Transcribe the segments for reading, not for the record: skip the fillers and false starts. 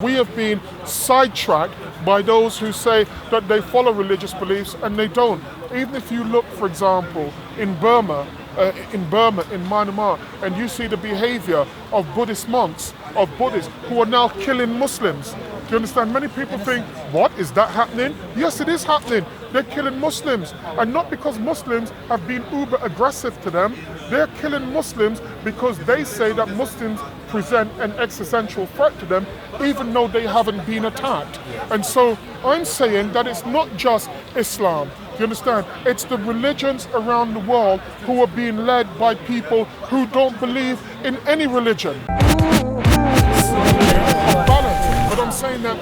We have been sidetracked by those who say that they follow religious beliefs and they don't. Even if you look, for example, in Burma, in Myanmar, and you see the behavior of Buddhist monks, of Buddhists who are now killing Muslims. Do you understand? Many people think, what, is that happening? Yes, it is happening. They're killing Muslims. And not because Muslims have been uber aggressive to them. They're killing Muslims because they say that Muslims present an existential threat to them, even though they haven't been attacked. And so I'm saying that it's not just Islam. Do you understand? It's the religions around the world who are being led by people who don't believe in any religion. But I'm saying that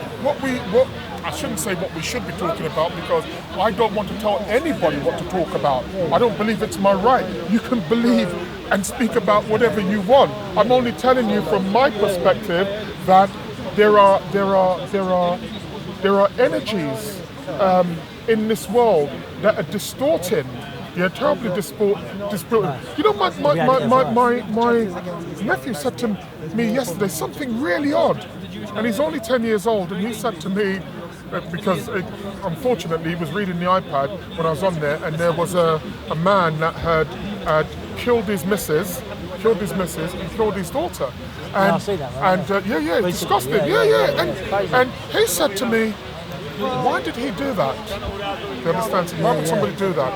I shouldn't say what we should be talking about, because I don't want to tell anybody what to talk about. I don't believe it's my right. You can believe and speak about whatever you want. I'm only telling you from my perspective that there are energies in this world that are distorting. They're terribly distorting. You know, my nephew said to me yesterday something really odd, and he's only 10 years old, and he said to me, because unfortunately he was reading the iPad when I was on there, and there was a man that had killed his missus and killed his daughter. And I see that, right? And disgusting. And he said to me, why did he do that? You understand? Why would somebody do that?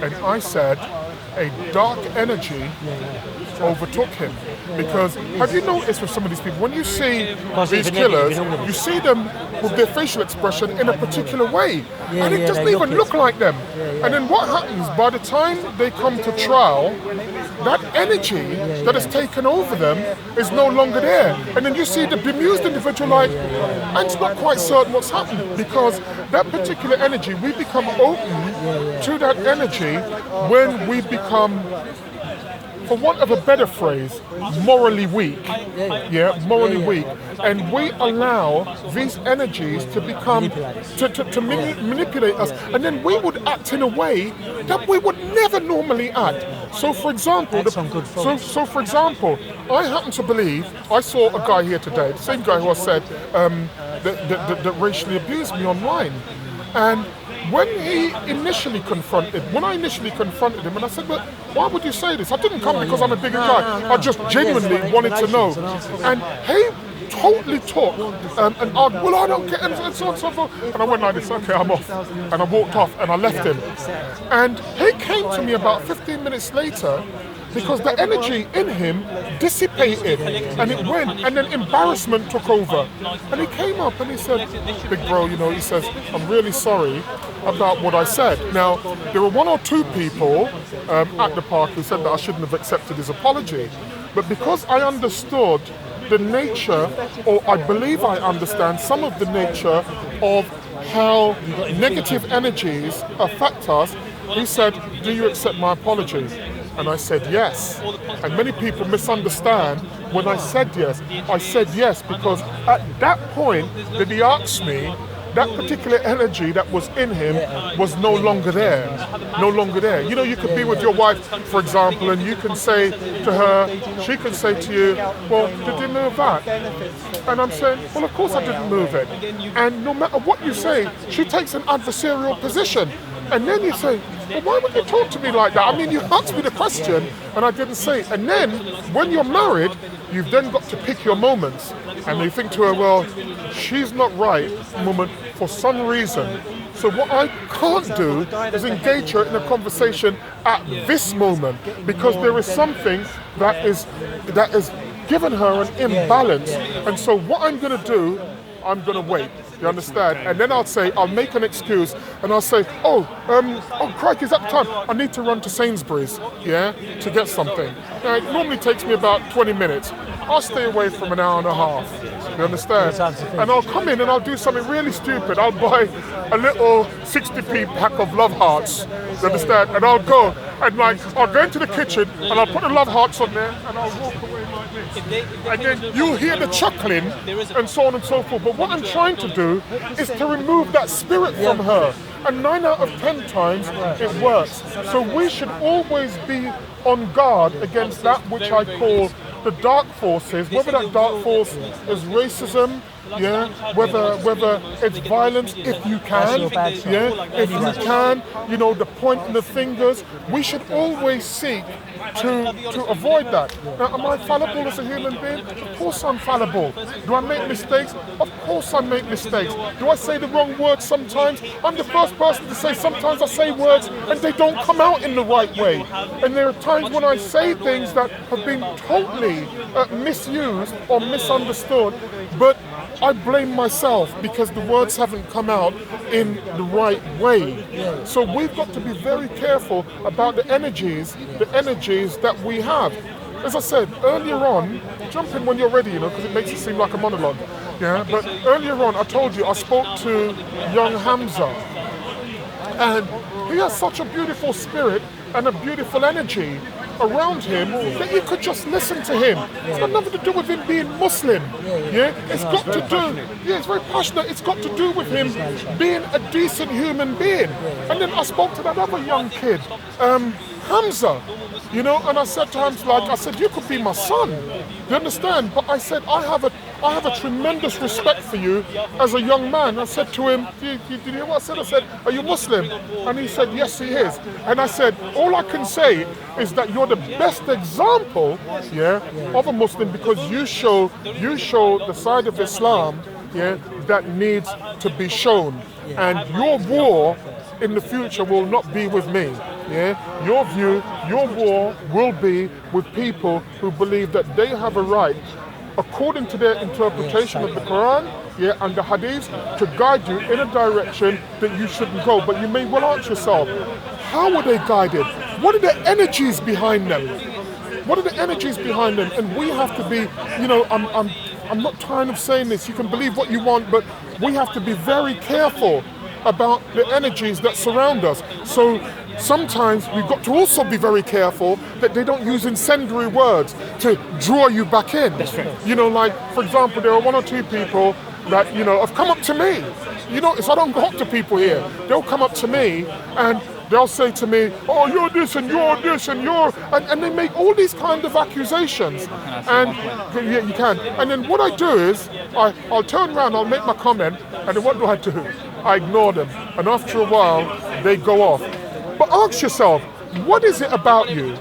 And I said, a dark energy overtook him. Because have you noticed with some of these people, when you see these killers, you see them with their facial expression in a particular way, and it doesn't even look like them. And then what happens, by the time they come to trial, that energy that has taken over them is no longer there. And then you see the bemused individual like, I'm not quite certain what's happened, because that particular energy, we become open to that energy when we become, for want of a better phrase, morally weak. Morally weak. And we allow these energies to become, to manipulate us. And then we would act in a way that we would never normally act. So for example, for example, I happen to believe, I saw a guy here today, the same guy who I said that racially abused me online. And when I initially confronted him, and I said, but why would you say this? I didn't come because I'm a bigger guy. I just genuinely wanted to know. And he totally took and argued, well, I don't get it, and so on and so forth. And I went like this, okay, I'm off. And I walked off and I left him. And he came to me about 15 minutes later, because the energy in him dissipated and it went, and then embarrassment took over. And he came up and he said, big bro, you know, he says, I'm really sorry about what I said. Now, there were one or two people at the park who said that I shouldn't have accepted his apology. But because I understood the nature, or I believe I understand some of the nature of how negative energies affect us, he said, do you accept my apology? And I said yes. And many people misunderstand when I said yes. I said yes because at that point that he asked me, that particular energy that was in him was no longer there. No longer there. You know, you could be with your wife, for example, and you can say to her, she can say to you, well, did you move that? And I'm saying, well, of course I didn't move it. And no matter what you say, she takes an adversarial position. And then you say, well, why would you talk to me like that? I mean, you asked me the question and I didn't say it. And then when you're married, you've then got to pick your moments. And you think to her, well, she's not right, woman, for some reason. So what I can't do is engage her in a conversation at this moment, because there is something that is given her an imbalance. And so what I'm going to do, I'm going to wait. You understand? And then I'll make an excuse and I'll say, oh, crikey, is that the time? I need to run to Sainsbury's, to get something. Now, it normally takes me about 20 minutes. I'll stay away from an hour and a half. You understand? And I'll come in and I'll do something really stupid. I'll buy a little 60p pack of love hearts. You understand? And I'll go and I'll go into the kitchen and I'll put the love hearts on there and I'll walk away like this. And then you'll hear the chuckling and so on and so forth. But what I'm trying to do is to remove that spirit from her. And 9 out of 10 times it works. So we should always be on guard against that which I call the dark forces, whether that dark force is racism, yeah, whether it's violence, if you can, if you can, the pointing the fingers, we should always seek to avoid that. Now, am I fallible as a human being? Of course I'm fallible. Do I make mistakes? Of course I make mistakes. Do I say the wrong words sometimes? I'm the first person to say sometimes I say words and they don't come out in the right way. And there are times when I say things that have been totally misused or misunderstood, but I blame myself because the words haven't come out in the right way. So we've got to be very careful about the energies that we have. As I said earlier on, jump in when you're ready, because it makes it seem like a monologue. Yeah, but earlier on I told you I spoke to young Hamza, and he has such a beautiful spirit and a beautiful energy around him that you could just listen to him. It's got nothing to do with him being Muslim. It's got to do, it's very passionate, it's got to do with him being a decent human being. And then I spoke to that other young kid, Hamza, and I said to him, you could be my son. You understand? But I said, I have a tremendous respect for you as a young man. I said to him, did you hear what I said? I said, are you Muslim? And he said, yes, he is. And I said, all I can say is that you're the best example, of a Muslim, because you show the side of Islam, that needs to be shown. And your war in the future will not be with me. Your war will be with people who believe that they have a right, according to their interpretation of the Quran, and the Hadith, to guide you in a direction that you shouldn't go. But you may well ask yourself, how were they guided? What are the energies behind them? What are the energies behind them? And we have to be, I'm not tired of saying this, you can believe what you want, but we have to be very careful about the energies that surround us. So sometimes we've got to also be very careful that they don't use incendiary words to draw you back in. That's right. Like, for example, there are one or two people that, have come up to me. I don't go up to people here. They'll come up to me and they'll say to me, oh, you're this and you're this and you're... And they make all these kind of accusations. And yeah, you can. And then what I do is, I'll turn around, I'll make my comment, and then what do? I ignore them. And after a while, they go off. But ask yourself, what is it about you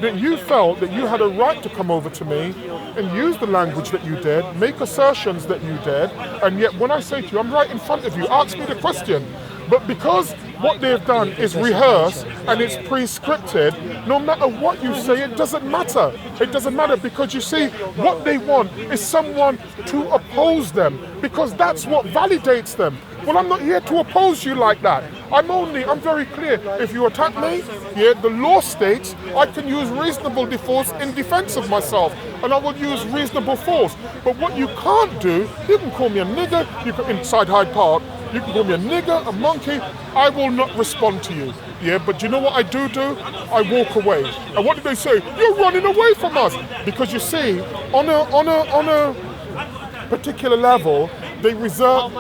that you felt that you had a right to come over to me and use the language that you did, make assertions that you did, and yet when I say to you, I'm right in front of you, ask me the question. But because what they've done is rehearse and it's pre-scripted, no matter what you say, it doesn't matter. It doesn't matter, because you see, what they want is someone to oppose them, because that's what validates them. Well, I'm not here to oppose you like that. I'm very clear. If you attack me, the law states I can use reasonable force in defense of myself, and I will use reasonable force. But what you can't do, you can call me a nigger, you can, inside Hyde Park, you can call me a nigger, a monkey, I will not respond to you. But you know what I do? I walk away. And what did they say? You're running away from us. Because you see, on a particular level, they resort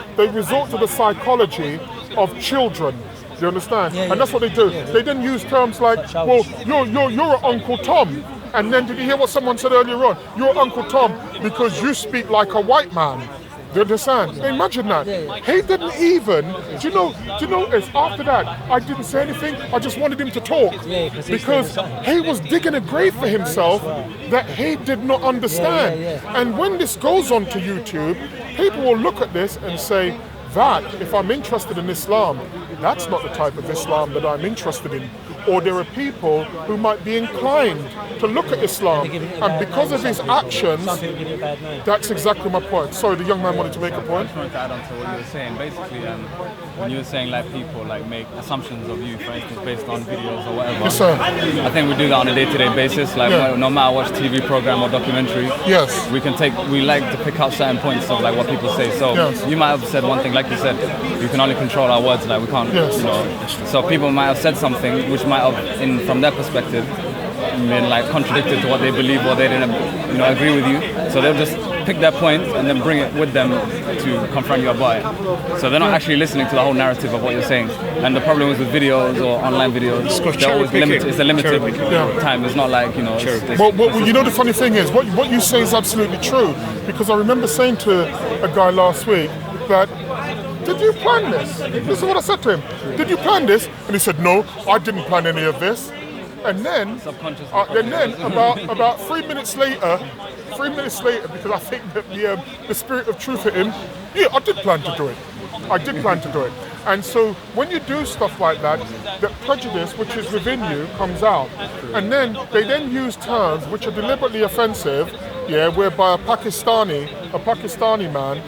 to the psychology of children. Do you understand? And that's what they do. They then use terms like, well, you're an Uncle Tom. And then did you hear what someone said earlier on? You're Uncle Tom because you speak like a white man. Do you understand? Imagine that. He didn't even, do you know, it's after that, I didn't say anything, I just wanted him to talk. Because he was digging a grave for himself that he did not understand. And when this goes on to YouTube, people will look at this and say, that, if I'm interested in Islam, that's not the type of Islam that I'm interested in. Or there are people who might be inclined to look at Islam, and because of his actions, that's exactly my point. Sorry, the young man wanted to make a point. I just wanted to add on to what you were saying. Basically, when you were saying like people like make assumptions of you, for instance, based on videos or whatever. Yes, sir. I think we do that on a day-to-day basis. Like no matter what TV program or documentary, we like to pick out certain points of like what people say. So you might have said one thing, like you said, you can only control our words. Like we can't, So people might have said something which might have, from their perspective, been like contradicted to what they believe, or they didn't, agree with you. So they'll just pick their point and then bring it with them to confront you about it. So they're not actually listening to the whole narrative of what you're saying. And the problem is with videos or online videos, they're always limited. It's a limited time. It's not like, Well, you know, the funny thing is, what you say is absolutely true, because I remember saying to a guy last week that, did you plan this? This is what I said to him. Did you plan this? And he said, no, I didn't plan any of this. And then about 3 minutes later, because I think that the spirit of truth hit him, yeah, I did plan to do it. I did plan to do it. And so when you do stuff like that, the prejudice which is within you comes out. And then they then use terms which are deliberately offensive, whereby a Pakistani man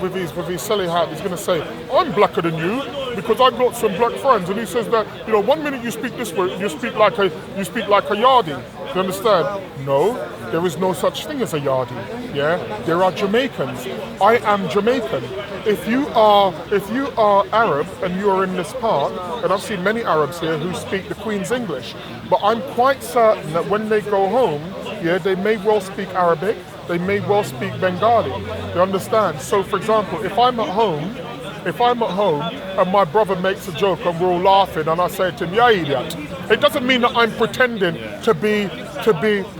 with his celly hat is going to say, I'm blacker than you because I've got some black friends. And he says that, 1 minute you speak this way, you speak like a yardie. You understand? No, there is no such thing as a yardie. Yeah, there are Jamaicans. I am Jamaican. If you are Arab and you are in this part, and I've seen many Arabs here who speak the Queen's English, but I'm quite certain that when they go home, they may well speak Arabic, they may well speak Bengali. You understand? So, for example, if I'm at home and my brother makes a joke and we're all laughing and I say to him, yeah, idiot, it doesn't mean that I'm pretending to be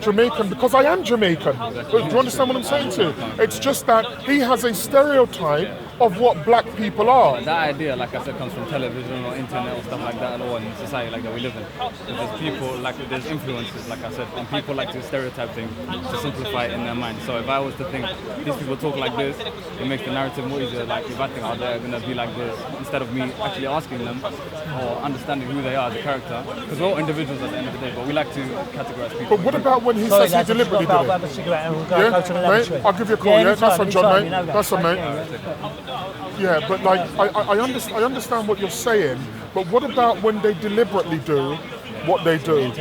Jamaican, because I am Jamaican. Do you understand what I'm saying to you? It's just that he has a stereotype of what black people are. That idea, like I said, comes from television or internet or stuff like that, or in society like that we live in. There's people, there's influences, like I said, and people like to stereotype things to simplify it in their mind. So if I was to think, these people talk like this, it makes the narrative more easier. Like if I think, they're going to be like this, instead of me actually asking them or understanding who they are as a character, because we're all individuals at the end of the day, but we like to categorize people. But what about when he says he deliberately did it? Have a cigarette and we'll go to the laboratory. I'll give you a call, Nice one, John, mate. Nice one, mate. Yeah, but I understand what you're saying, but what about when they deliberately do what they do?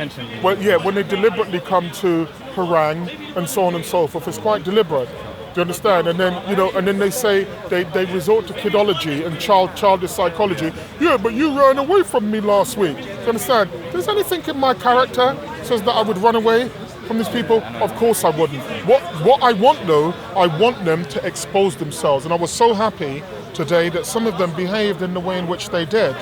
Well, when they deliberately come to harangue and so on and so forth, it's quite deliberate. Do you understand? And then, and then they say they resort to kidology and childish psychology. Yeah, but you ran away from me last week. Do you understand? There's anything in my character says that I would run away from these people? Of course I wouldn't. What I want though, I want them to expose themselves. And I was so happy today that some of them behaved in the way in which they did.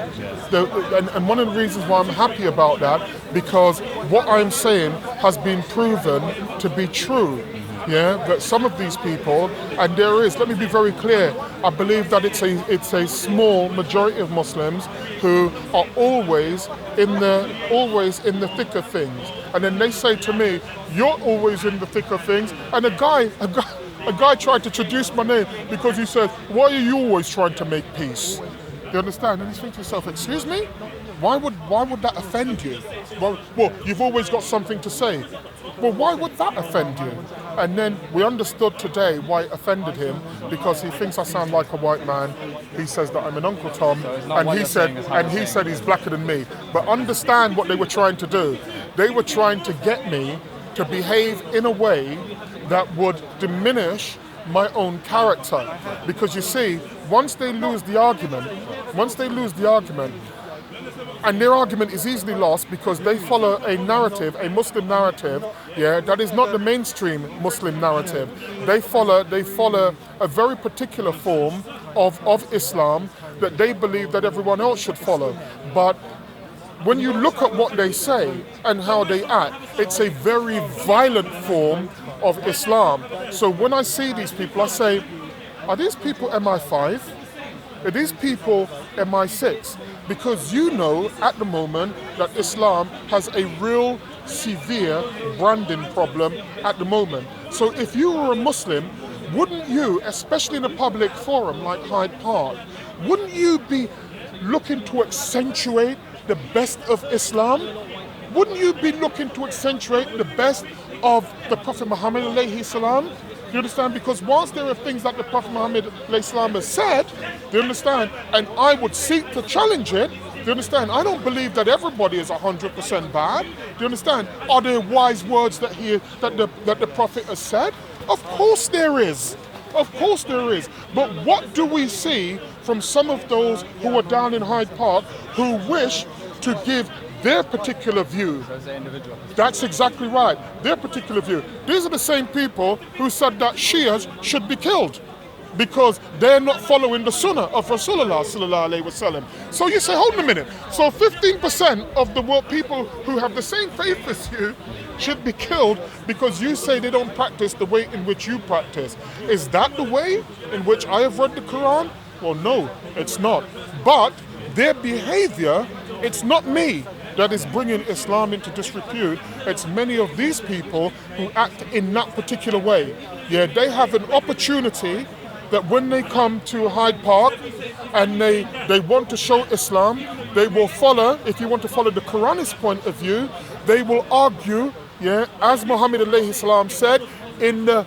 And one of the reasons why I'm happy about that, because what I'm saying has been proven to be true. That some of these people, and let me be very clear, I believe that it's a small majority of Muslims who are always in the thick of things. And then they say to me, you're always in the thick of things. And a guy tried to traduce my name because he said, why are you always trying to make peace? You understand? And you think to yourself, excuse me? Why would that offend you? Well, you've always got something to say. Well, why would that offend you? And then we understood today why it offended him, because he thinks I sound like a white man. He says that I'm an Uncle Tom, and he said he's blacker than me. But understand what they were trying to do. They were trying to get me to behave in a way that would diminish my own character. Because you see, once they lose the argument, and their argument is easily lost because they follow a narrative, a Muslim narrative, that is not the mainstream Muslim narrative. They follow a very particular form of Islam that they believe that everyone else should follow. But when you look at what they say and how they act, it's a very violent form of Islam. So when I see these people, I say, are these people MI5? Are these people MI6? Because at the moment that Islam has a real severe branding problem at the moment. So if you were a Muslim, wouldn't you, especially in a public forum like Hyde Park, wouldn't you be looking to accentuate the best of Islam? Wouldn't you be looking to accentuate the best of the Prophet Muhammad alayhi salam? Do you understand? Because whilst there are things that the Prophet Muhammad alayhi salam has said, do you understand? And I would seek to challenge it. Do you understand? I don't believe that everybody is 100% bad. Do you understand? Are there wise words that the Prophet has said? Of course there is. Of course there is. But what do we see from some of those who are down in Hyde Park who wish to give their particular view. That's exactly right. Their particular view. These are the same people who said that Shias should be killed because they're not following the sunnah of Rasulullah sallallahu alaihi wasallam. So you say, hold on a minute. So 15% of the world people who have the same faith as you should be killed because you say they don't practice the way in which you practice. Is that the way in which I have read the Quran? Well, no, it's not. But their behavior, it's not me that is bringing Islam into disrepute. It's many of these people who act in that particular way. Yeah, they have an opportunity that when they come to Hyde Park and they want to show Islam, they will follow, if you want to follow the Quranist point of view, they will argue, yeah, as Muhammad alayhi salam said, in the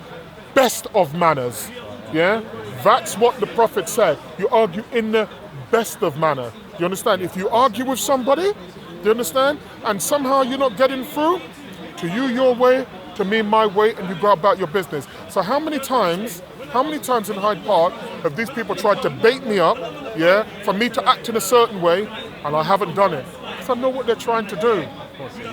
best of manners. Yeah, that's what the Prophet said. You argue in the best of manner. You understand? If you argue with somebody, you understand, and somehow you're not getting through, to you your way, to me my way, and you go about your business. So how many times in Hyde Park have these people tried to bait me up, yeah, for me to act in a certain way, and I haven't done it? Because I know what they're trying to do.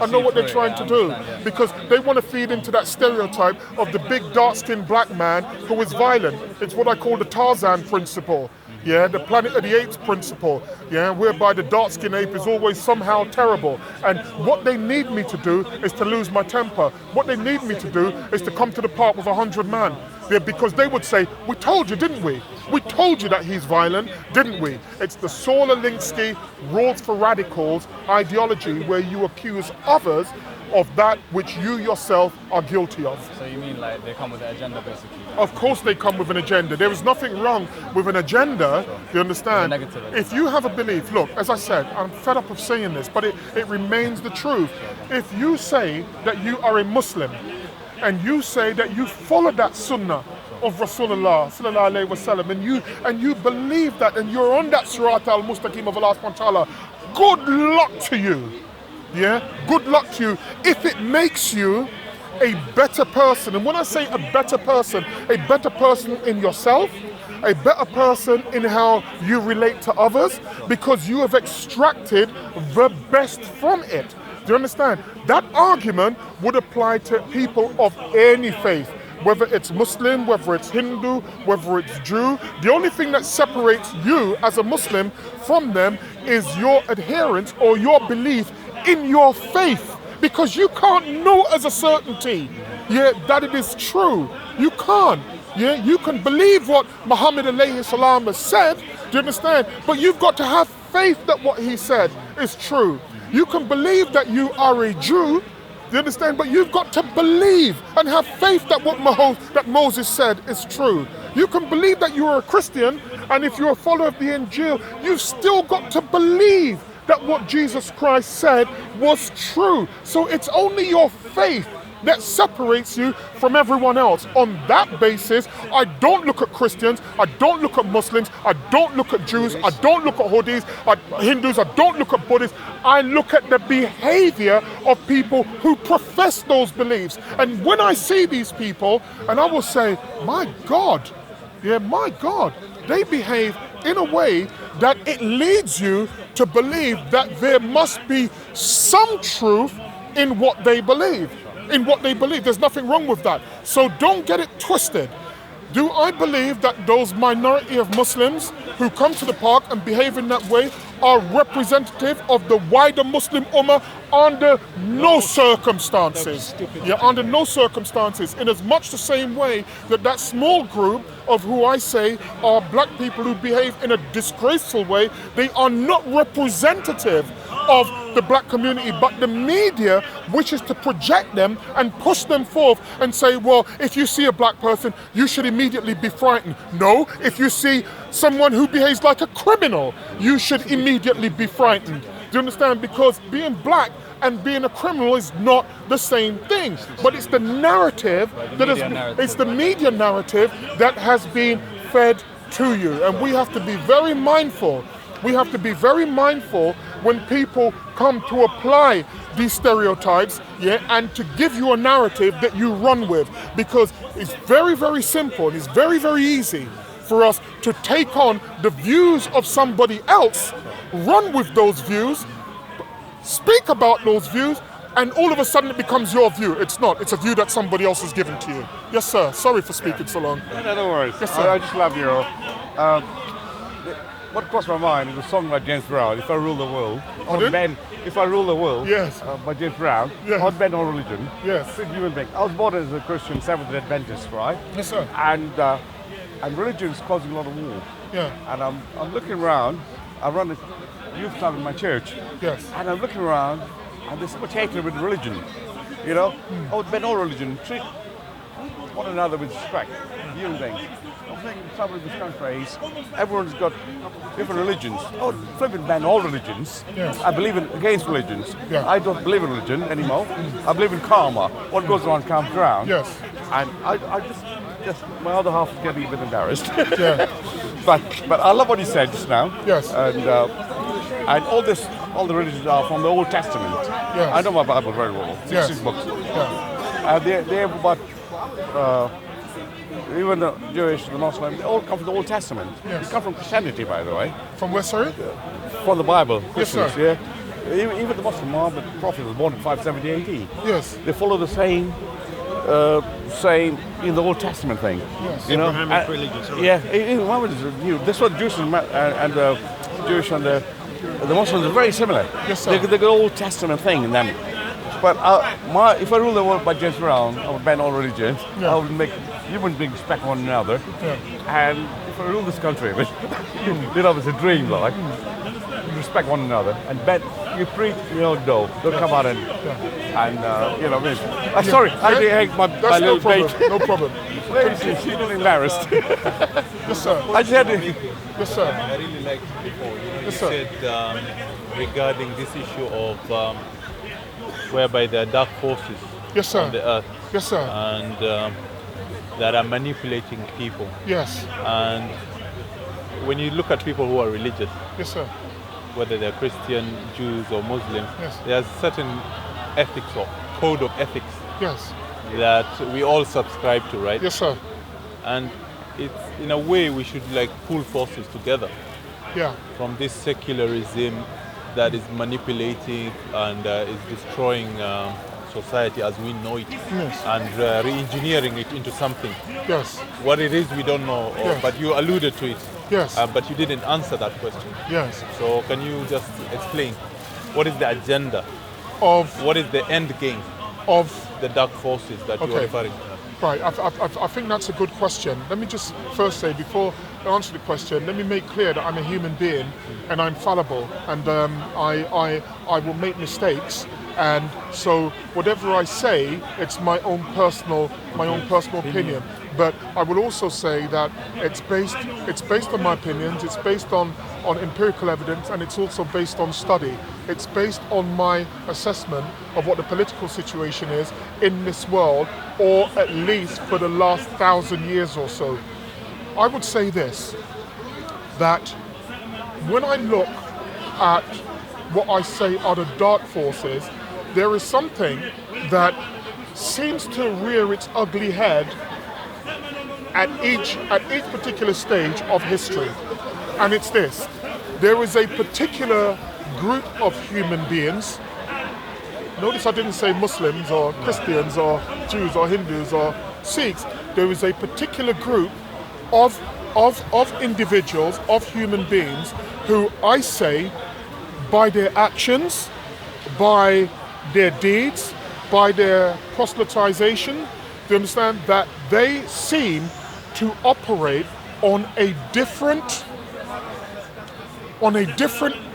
I know what they're trying to do, because they want to feed into that stereotype of the big dark-skinned black man who is violent. It's what I call the Tarzan principle. Yeah, the Planet of the Apes principle, yeah, whereby the dark-skinned ape is always somehow terrible. And what they need me to do is to lose my temper. What they need me to do is to come to the park with 100 men. Yeah, because they would say, we told you, didn't we? We told you that he's violent, didn't we? It's the Saul Alinsky rules for radicals ideology where you accuse others of that which you yourself are guilty of. So you mean like they come with an agenda basically? Of course they come with an agenda. There is nothing wrong with an agenda, you understand? If you have a belief, look, as I said, I'm fed up of saying this, but it remains the truth. If you say that you are a Muslim and you say that you follow that sunnah of Rasulullah sallallahu alaihi wasallam and you believe that and you're on that Sirat al-Mustaqim of Allah subhanahu wa ta'ala, good luck to you. Yeah, good luck to you if it makes you a better person. And when I say a better person in yourself, a better person in how you relate to others, because you have extracted the best from it. Do you understand? That argument would apply to people of any faith, whether it's Muslim, whether it's Hindu, whether it's Jew. The only thing that separates you as a Muslim from them is your adherence or your belief in your faith, because you can't know as a certainty, yeah, that it is true. You can't. Yeah, you can believe what Muhammad alayhi salam has said, do you understand? But you've got to have faith that what he said is true. You can believe that you are a Jew, you understand? But you've got to believe and have faith that what Moses said is true. You can believe that you are a Christian, and if you're a follower of the Injil, you've still got to believe that what Jesus Christ said was true. So it's only your faith that separates you from everyone else. On that basis, I don't look at Christians, I don't look at Muslims, I don't look at Jews, I don't look at Hindus, I don't look at Buddhists. I look at the behavior of people who profess those beliefs. And when I see these people, and I will say, my God, yeah, my God, they behave in a way that it leads you to believe that there must be some truth in what they believe. There's nothing wrong with that. So don't get it twisted. Do I believe that those minority of Muslims who come to the park and behave in that way are representative of the wider Muslim Ummah? Under no circumstances. Yeah, under no circumstances. In as much the same way that small group of who I say are black people who behave in a disgraceful way, they are not representative of the black community, but the media wishes to project them and push them forth and say, well, if you see a black person, you should immediately be frightened. No, if you see someone who behaves like a criminal, you should immediately be frightened. Do you understand? Because being black and being a criminal is not the same thing. But it's the narrative it's the media narrative that has been fed to you. And we have to be very mindful. We have to be very mindful when people come to apply these stereotypes, yeah, and to give you a narrative that you run with. Because it's very, very simple and it's very, very easy for us to take on the views of somebody else, run with those views, speak about those views, and all of a sudden it becomes your view. It's not. It's a view that somebody else has given to you. Yes, sir. Sorry for speaking so long. No, no worries. Yes, sir. I just love you. What crossed my mind is a song by James Brown, If I Rule the World. If I Rule the World, yes. By James Brown, yes. on bend on religion. Yes. Human being. I was born as a Christian Seventh-day Adventist, right? Yes, sir. And religion is causing a lot of war. Yeah. And I'm looking around. I run a youth club in my church. Yes. And I'm looking around, and there's so much hatred with religion. You know, bend on religion. Treat one another with respect. Human beings. I think trouble in this country is everyone's got different religions. Flipping ban all religions. Yes. I believe against religions. Yeah. I don't believe in religion anymore. I believe in karma. What goes around comes around. Yes. And I just my other half is getting a bit embarrassed. Yeah. but I love what he said just now. Yes. And all the religions are from the Old Testament. Yes. I know my Bible very well. 66 Yes. books. Yeah. They have about even the Jewish, the Muslim, they all come from the Old Testament. Yes. They come from Christianity, by the way. From where, sorry? From the Bible. Yes, sir. Yeah. Even the Muslim Muhammad Prophet was born in 570 AD. Yes. They follow the same in the Old Testament thing. Yes. You know, Abrahamic religions. Yeah, Muhammad is new. This one, Jewish and the Jewish and the Muslims are very similar. Yes, sir. They got Old Testament thing in them. But if I rule the world by James Brown, I would ban all religions. Yeah. I would make humans beings respect one another. Yeah. And if I rule this country, which you know, it's a dream, like respect one another and bet you preach, don't come out and you know. Sorry, I hate my little problem. bait. No problem. She's little embarrassed. Yes, sir. I just had to. Yes, sir. I really liked before. You sir. said regarding this issue of whereby there are dark forces Yes, sir. on the earth Yes, sir. and that are manipulating people. Yes. And when you look at people who are religious, Yes, sir. whether they're Christian, Jews or Muslims, Yes. there's certain ethics or code of ethics Yes. that we all subscribe to, right? Yes, sir. And it's in a way we should like pull forces together Yeah. from this secularism that is manipulating and is destroying society as we know it, Yes. and re-engineering it into something. Yes. What it is we don't know, Yes. but you alluded to it, Yes. but you didn't answer that question. Yes. So can you just explain what is the agenda, Of what is the end game of the dark forces that you are Okay. referring to? Right, I think that's a good question. Let me just first say, before I answer the question, let me make clear that I'm a human being and I'm fallible, and I will make mistakes, and so whatever I say, it's my own personal opinion. But I will also say that it's based on my opinions, it's based on empirical evidence, and it's also based on study. It's based on my assessment of what the political situation is in this world, or at least for the last 1,000 years or so. I would say this, that when I look at what I say are the dark forces, there is something that seems to rear its ugly head at each particular stage of history. And it's this: there is a particular group of human beings. Notice I didn't say Muslims or Christians or Jews or Hindus or Sikhs. There is a particular group of individuals, of human beings, who I say, by their actions, by their deeds, by their proselytization, do you understand, that they seem to operate on a different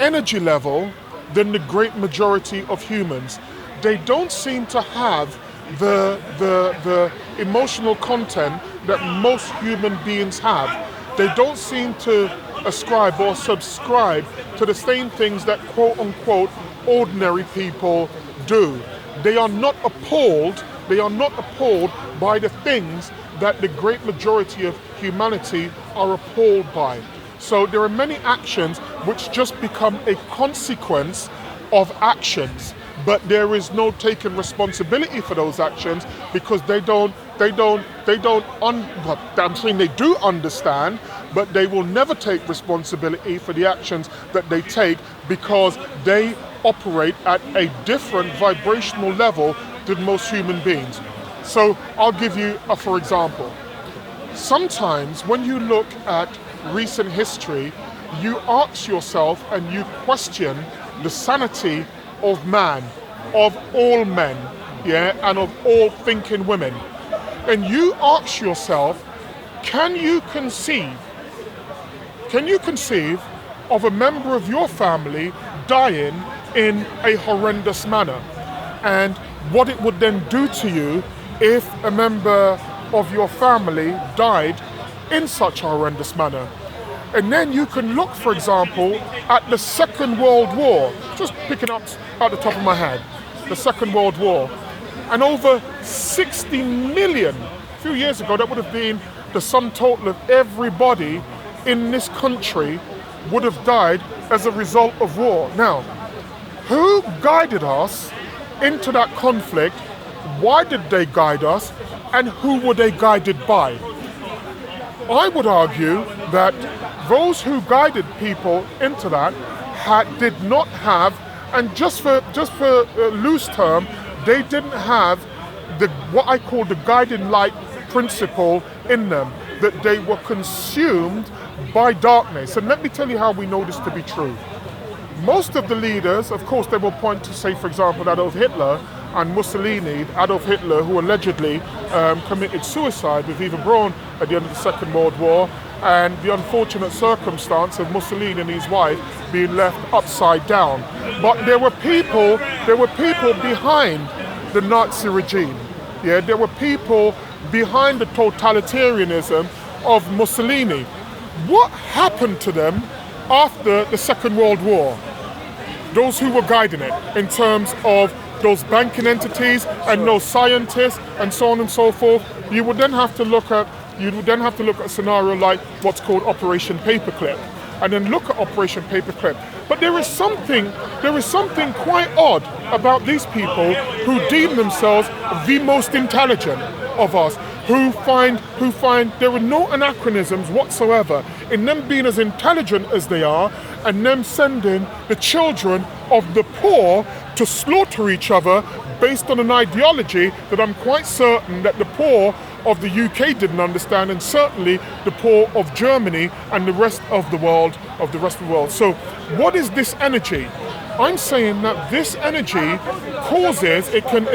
energy level than the great majority of humans. They don't seem to have the emotional content that most human beings have. They don't seem to ascribe or subscribe to the same things that quote unquote ordinary people do. They are not appalled by the things that the great majority of humanity are appalled by. So there are many actions which just become a consequence of actions, but there is no taking responsibility for those actions, because I'm saying they do understand, but they will never take responsibility for the actions that they take because they operate at a different vibrational level than most human beings. So I'll give you a for example. Sometimes when you look at recent history, you ask yourself and you question the sanity of man, of all men, and of all thinking women. And you ask yourself, can you conceive of a member of your family dying in a horrendous manner? And what it would then do to you if a member of your family died in such a horrendous manner. And then you can look, for example, at the Second World War, just picking up at the top of my head, the Second World War. And over 60 million, a few years ago, that would have been the sum total of everybody in this country would have died as a result of war. Now, who guided us into that conflict? Why did they guide us? And who were they guided by? I would argue that those who guided people into that did not have, and just for loose term, they didn't have what I call the guiding light principle in them, that they were consumed by darkness. And let me tell you how we know this to be true. Most of the leaders, of course, they will point to, say, for example, Adolf Hitler and Mussolini. Adolf Hitler, who allegedly committed suicide with Eva Braun at the end of the Second World War, and the unfortunate circumstance of Mussolini and his wife being left upside down. But there were people behind the Nazi regime. Yeah, there were people behind the totalitarianism of Mussolini. What happened to them after the Second World War? Those who were guiding it, in terms of those banking entities and those scientists and so on and so forth, you would then have to look at a scenario like what's called Operation Paperclip, and then look at Operation Paperclip. But there is something quite odd about these people who deem themselves the most intelligent of us, who find there are no anachronisms whatsoever in them being as intelligent as they are, and them sending the children of the poor to slaughter each other based on an ideology that I'm quite certain that the poor of the UK didn't understand, and certainly the poor of Germany and the rest of the world. So what is this energy? I'm saying that this energy causes, it can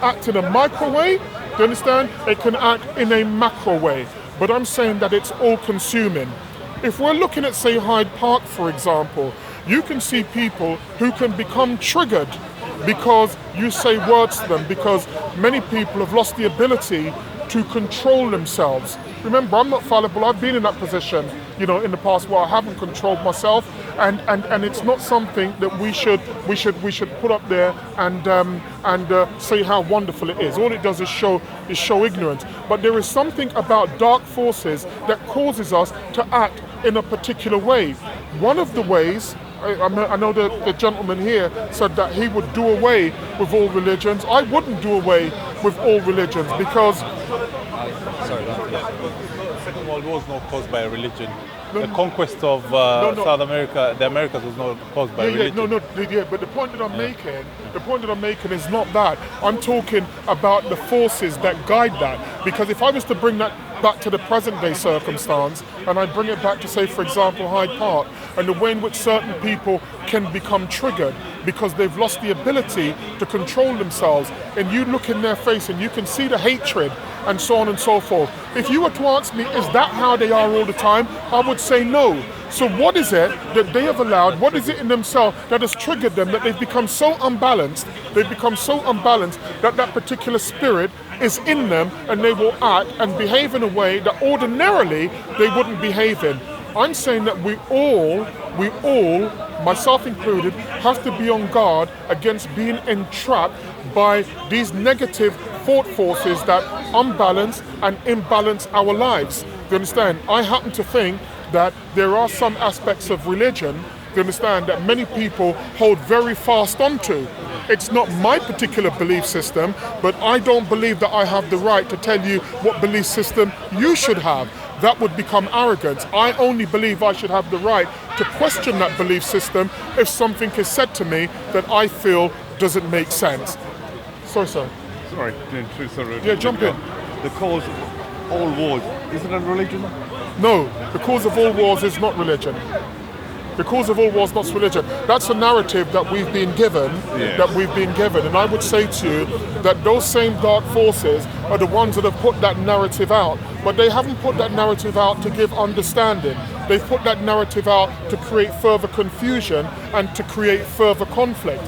act in a micro way, do you understand? It can act in a macro way, but I'm saying that it's all consuming. If we're looking at, say, Hyde Park, for example, you can see people who can become triggered because you say words to them, because many people have lost the ability to control themselves. Remember, I'm not fallible. I've been in that position, in the past where I haven't controlled myself, and it's not something that we should put up there and say how wonderful it is. All it does is show ignorance. But there is something about dark forces that causes us to act in a particular way. One of the ways, I know the gentleman here said that he would do away with all religions. I wouldn't do away with all religions because... The Second World War was not caused by a religion. The conquest of South America, the Americas, was not caused by religion. But the point that I'm making is not that. I'm talking about the forces that guide that. Because if I was to bring that back to the present day circumstance, and I bring it back to, say, for example, Hyde Park, and the way in which certain people can become triggered because they've lost the ability to control themselves, and you look in their face and you can see the hatred and so on and so forth. If you were to ask me, is that how they are all the time? I would say no. So what is it that they have allowed, what is it in themselves that has triggered them, that they've become so unbalanced, that that particular spirit is in them, and they will act and behave in a way that ordinarily they wouldn't behave in. I'm saying that we all, myself included, have to be on guard against being entrapped by these negative thought forces that unbalance and imbalance our lives. Do you understand? I happen to think that there are some aspects of religion, do you understand, that many people hold very fast onto. It's not my particular belief system, but I don't believe that I have the right to tell you what belief system you should have. that would become arrogance. I only believe I should have the right to question that belief system if something is said to me that I feel doesn't make sense. Sorry, sir. Sorry. Yeah, jump in. The cause of all wars, isn't it religion? No, the cause of all wars is not religion. The cause of all wars is not religion. That's a narrative that we've been given, and I would say to you that those same dark forces are the ones that have put that narrative out. But they haven't put that narrative out to give understanding. They've put that narrative out to create further confusion and to create further conflict.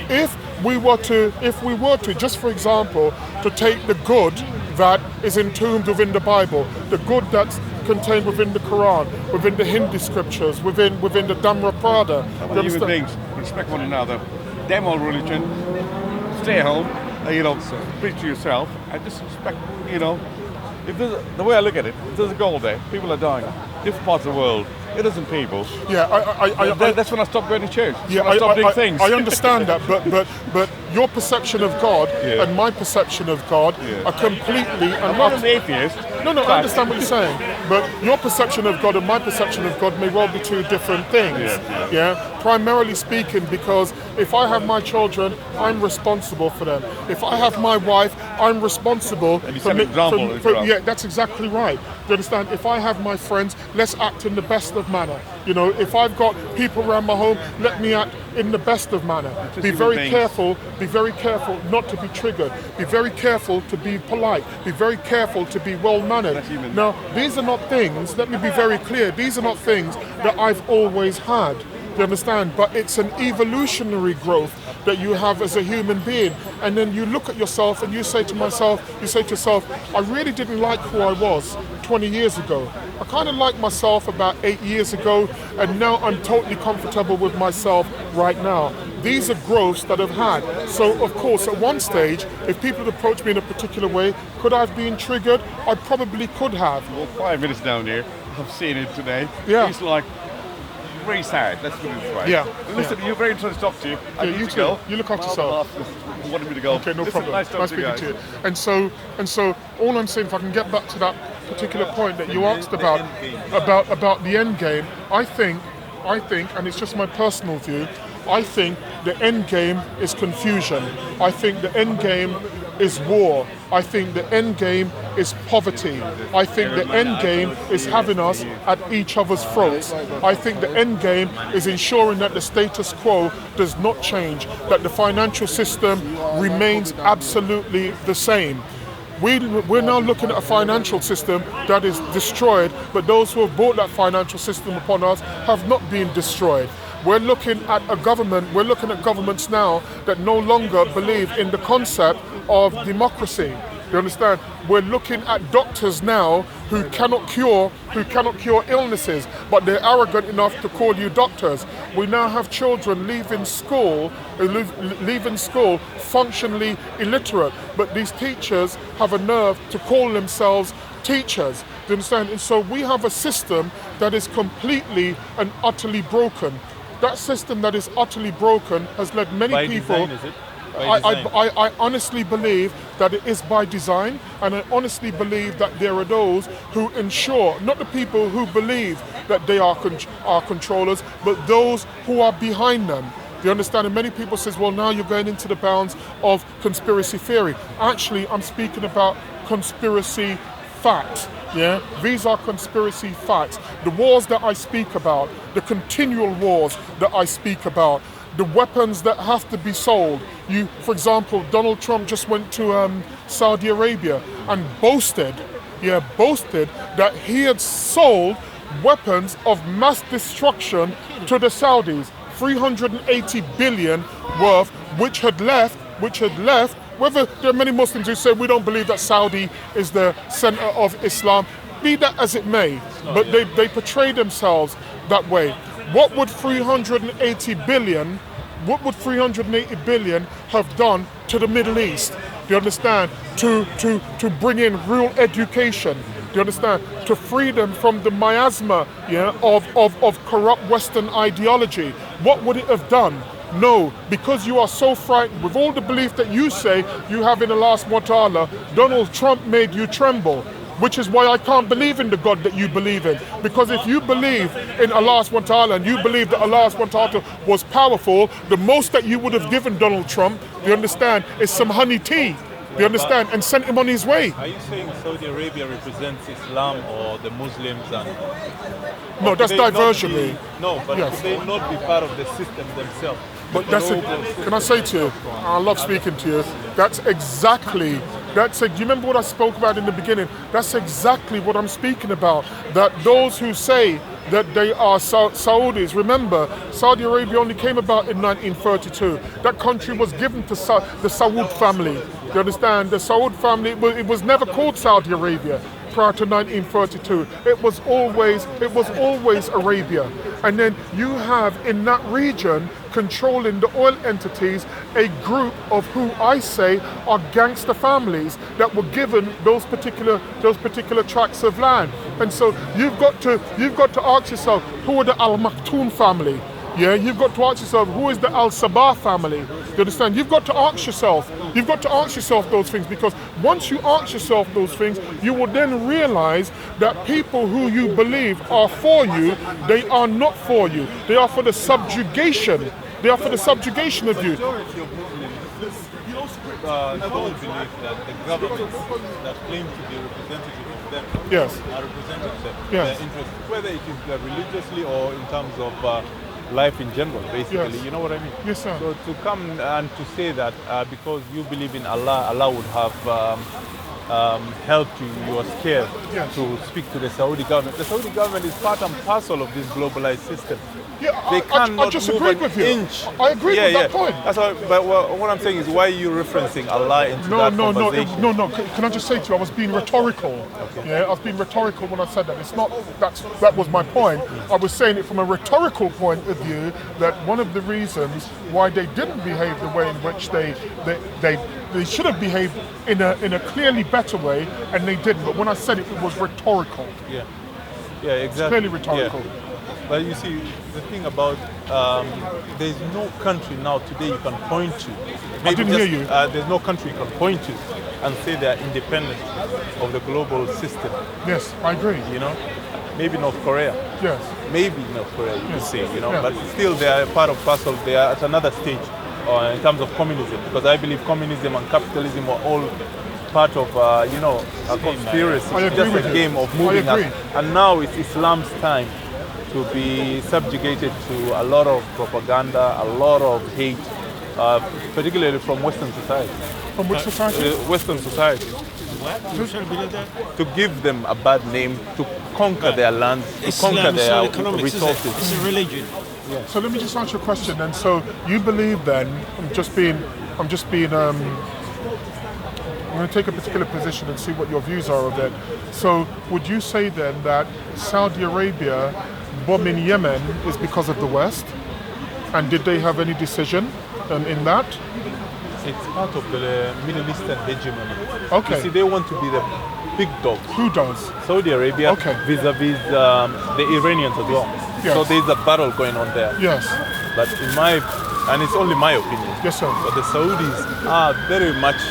If we were to, just for example, to take the good that is entombed within the Bible, the good that's contained within the Quran, within the Hindi scriptures, within the Dhammapada. Human beings respect one another. Damn all religion. Stay at home. Preach to yourself and just respect. If there's the way I look at it, if there's a goal there, people are dying. Different parts of the world. It isn't people. Yeah, that's when I stopped going to church. Yeah, I stopped doing things. I understand that, but your perception of God and my perception of God are completely. I'm not an atheist. No, I understand what you're saying, but your perception of God and my perception of God may well be two different things. Yeah. Primarily speaking, because if I have my children, I'm responsible for them. If I have my wife, I'm responsible for yeah, that's exactly right. Do you understand? If I have my friends, let's act in the best of manner. If I've got people around my home, let me act in the best of manner. Be very careful not to be triggered. Be very careful to be polite. Be very careful to be well-mannered. Now, these are not things, let me be very clear, these are not things that I've always had. Do you understand? But it's an evolutionary growth that you have as a human being. And then you look at yourself and you say to yourself, I really didn't like who I was 20 years ago. I kind of liked myself about 8 years ago, and now I'm totally comfortable with myself right now. These are growths that I've had. So, of course, at one stage, if people had approached me in a particular way, could I have been triggered? I probably could have. Well, 5 minutes down here, I've seen it today. Yeah. It's like very sad. Let's put it this way. Yeah. Listen, you're very interesting to talk to you. I need you to too. go. You look after yourself. Wanted me to go. Okay, no problem. Nice speaking to you. And so, all I'm saying, if I can get back to that particular point that you asked about the end game, I think, and it's just my personal view, I think the end game is confusion. I think the end game is war. I think the end game is poverty. I think the end game is having us at each other's throats. I think the end game is ensuring that the status quo does not change, that the financial system remains absolutely the same. We're now looking at a financial system that is destroyed, but those who have brought that financial system upon us have not been destroyed. We're looking at governments now that no longer believe in the concept of democracy. You understand? We're looking at doctors now who cannot cure illnesses, but they're arrogant enough to call you doctors. We now have children leaving school functionally illiterate, but these teachers have a nerve to call themselves teachers. Do you understand? And so we have a system that is completely and utterly broken. That system that is utterly broken has led many people. Design, is it? I honestly believe that it is by design, and I honestly believe that there are those who ensure, not the people who believe that they are controllers, but those who are behind them. Do you understand? And many people says, well, now you're going into the bounds of conspiracy theory. Actually, I'm speaking about conspiracy facts. Yeah, these are conspiracy facts. The wars that I speak about, the continual wars that I speak about, the weapons that have to be sold. For example, Donald Trump just went to Saudi Arabia and boasted that he had sold weapons of mass destruction to the Saudis, 380 billion worth, which had left, whether there are many Muslims who say we don't believe that Saudi is the center of Islam, be that as it may, but they portray themselves that way. What would 380 billion have done to the Middle East? Do you understand? To bring in real education. Do you understand? To free them from the miasma, of corrupt Western ideology. What would it have done? No, because you are so frightened with all the belief that you say you have in Allah subhanahu wa ta'ala, Donald Trump made you tremble. which is why I can't believe in the God that you believe in. Because if you believe in Allah subhanahu wa ta'ala and you believe that Allah subhanahu wa ta'ala was powerful, the most that you would have given Donald Trump, you understand, is some honey tea, you understand, and sent him on his way. Are you saying Saudi Arabia represents Islam or the Muslims? No, that's diversionary. But yes. Could they not be part of the system themselves? But can I say to you, I love speaking to you, do you remember what I spoke about in the beginning? That's exactly what I'm speaking about. That those who say that they are Saudis, remember, Saudi Arabia only came about in 1932. That country was given to the Saud family. You understand? The Saud family, it was never called Saudi Arabia prior to 1932. It was always Arabia. And then you have in that region, controlling the oil entities, a group of who I say are gangster families that were given those particular tracts of land. And so you've got to ask yourself, who are the Al Maktoum family? Yeah, you've got to ask yourself, who is the Al Sabah family? You understand? You've got to ask yourself those things, because once you ask yourself those things, you will then realize that people who you believe are for you, they are not for you. They are for the subjugation. They are for the subjugation of you. Don't believe that the governments that claim to be representative of them are representing their interests, whether it is religiously or in terms of life in general, basically. You know what I mean? Yes, sir. So to come and to say that because you believe in Allah, Allah would have helped you, you are scared to speak to the Saudi government. The Saudi government is part and parcel of this globalized system. Yeah, they cannot I just move agree an with you. inch. I agree with that point. That's why, but what I'm saying is, why are you referencing Allah into that conversation? No. Can I just say to you, I was being rhetorical. Okay. Yeah, I was being rhetorical when I said that. It's not that was my point. I was saying it from a rhetorical point of view, that one of the reasons why they didn't behave the way in which they should have behaved in a clearly better way, and they didn't. But when I said it, it was rhetorical. Yeah, exactly. It's clearly rhetorical. Yeah. But you see, the thing about there's no country now today you can point to. I didn't hear you. There's no country you can point to and say they are independent of the global system. Yes, I agree. You know, maybe North Korea. Yes. Maybe North Korea, you could say. You know, but still they are part of parcel. They are at another stage in terms of communism, because I believe communism and capitalism were all part of a conspiracy, just a game of moving up. And now it's Islam's time to be subjugated to a lot of propaganda, a lot of hate, particularly from Western society. From which society? Western society. To give them a bad name, to conquer their lands, to conquer their resources. It's a religion. Yeah. So let me just ask you a question then. So you believe then, I'm going to take a particular position and see what your views are of it. So would you say then that Saudi Arabia bombing Yemen is because of the West? And did they have any decision in that? It's part of the Middle Eastern hegemony. Okay. You see, they want to be the big dogs. Who does? Saudi Arabia, vis-a-vis the Iranians as well. Yes. So there's a battle going on there. Yes. But and it's only my opinion. Yes, sir. But the Saudis are very much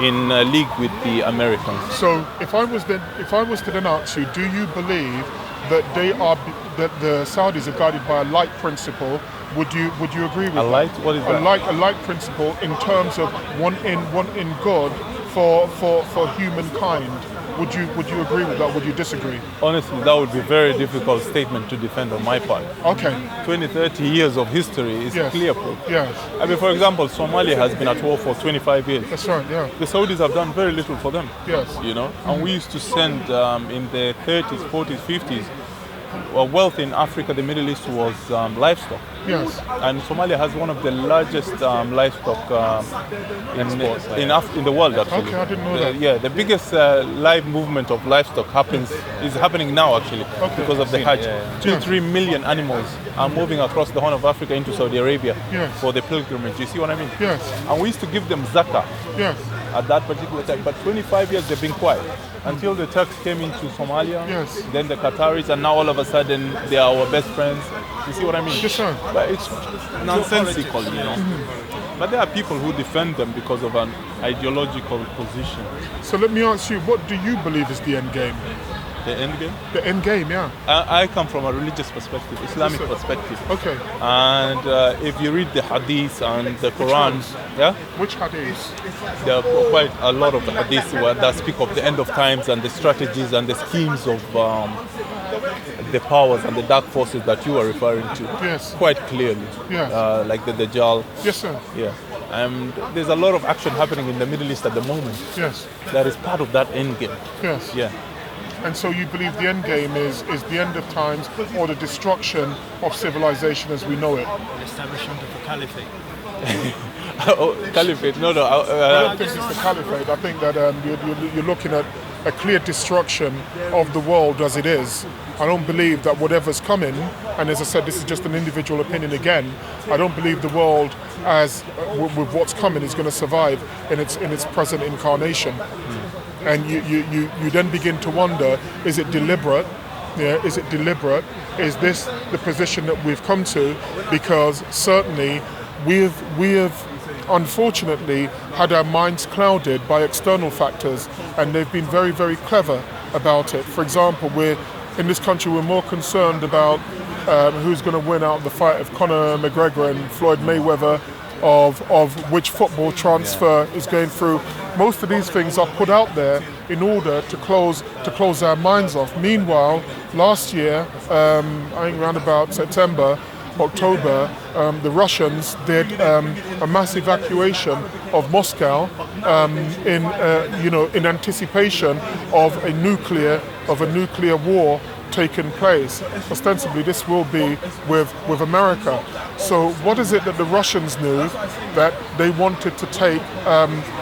in league with the Americans. So if I was to then ask you, do you believe that that the Saudis are guided by a light principle? Would you agree with a light? What is that? A light principle in terms of one in God for humankind. Would you agree with that? Would you disagree? Honestly, that would be a very difficult statement to defend on my part. Okay. 20, 30 years of history is clear proof. Yes. I mean, for example, Somalia has been at war for 25 years. That's right, yeah. The Saudis have done very little for them. Yes. You know, and we used to send in the 30s, 40s, 50s, wealth in Africa, the Middle East was livestock. Yes. And Somalia has one of the largest livestock in the world, actually. Okay, I didn't know that. Yeah, the biggest live movement of livestock is happening now, actually, because of the Hajj. 2-3 million animals are moving across the Horn of Africa into Saudi Arabia for the pilgrimage. You see what I mean? Yes. And we used to give them zakah at that particular time. But 25 years they've been quiet. Until the Turks came into Somalia, then the Qataris, and now all of a sudden they are our best friends. You see what I mean? Yes, sir. But it's nonsensical, you know. But there are people who defend them because of an ideological position. So let me ask you, what do you believe is the end game? The end game? The end game, yeah. I come from a religious perspective, Islamic perspective. Okay. And if you read the hadith and the Quran, Which hadith? there are quite a lot of the hadiths that speak of the end of times and the strategies and the schemes of the powers and the dark forces that you are referring to. Yes. Quite clearly. Yes. Like the Dajjal. Yes, sir. Yeah. And there's a lot of action happening in the Middle East at the moment. Yes. That is part of that end game. Yes. Yeah. And so you believe the end game is the end of times or the destruction of civilization as we know it? Establishment of a caliphate. Caliphate? No. I don't think it's the caliphate. I think that you're looking at a clear destruction of the world as it is. I don't believe that whatever's coming, and as I said, this is just an individual opinion again, I don't believe the world as with what's coming is going to survive in its present incarnation. And you then begin to wonder, is it deliberate? Yeah, is it deliberate? Is this the position that we've come to? Because certainly we've unfortunately had our minds clouded by external factors, and they've been very, very clever about it. For example, in this country we're more concerned about who's going to win out the fight of Conor McGregor and Floyd Mayweather, of which football transfer is going through. Most of these things are put out there in order to close our minds off. Meanwhile, last year, I think around about September, October, the Russians did a mass evacuation of Moscow in anticipation of a nuclear war taking place. Ostensibly, this will be with America. So, what is it that the Russians knew that they wanted to take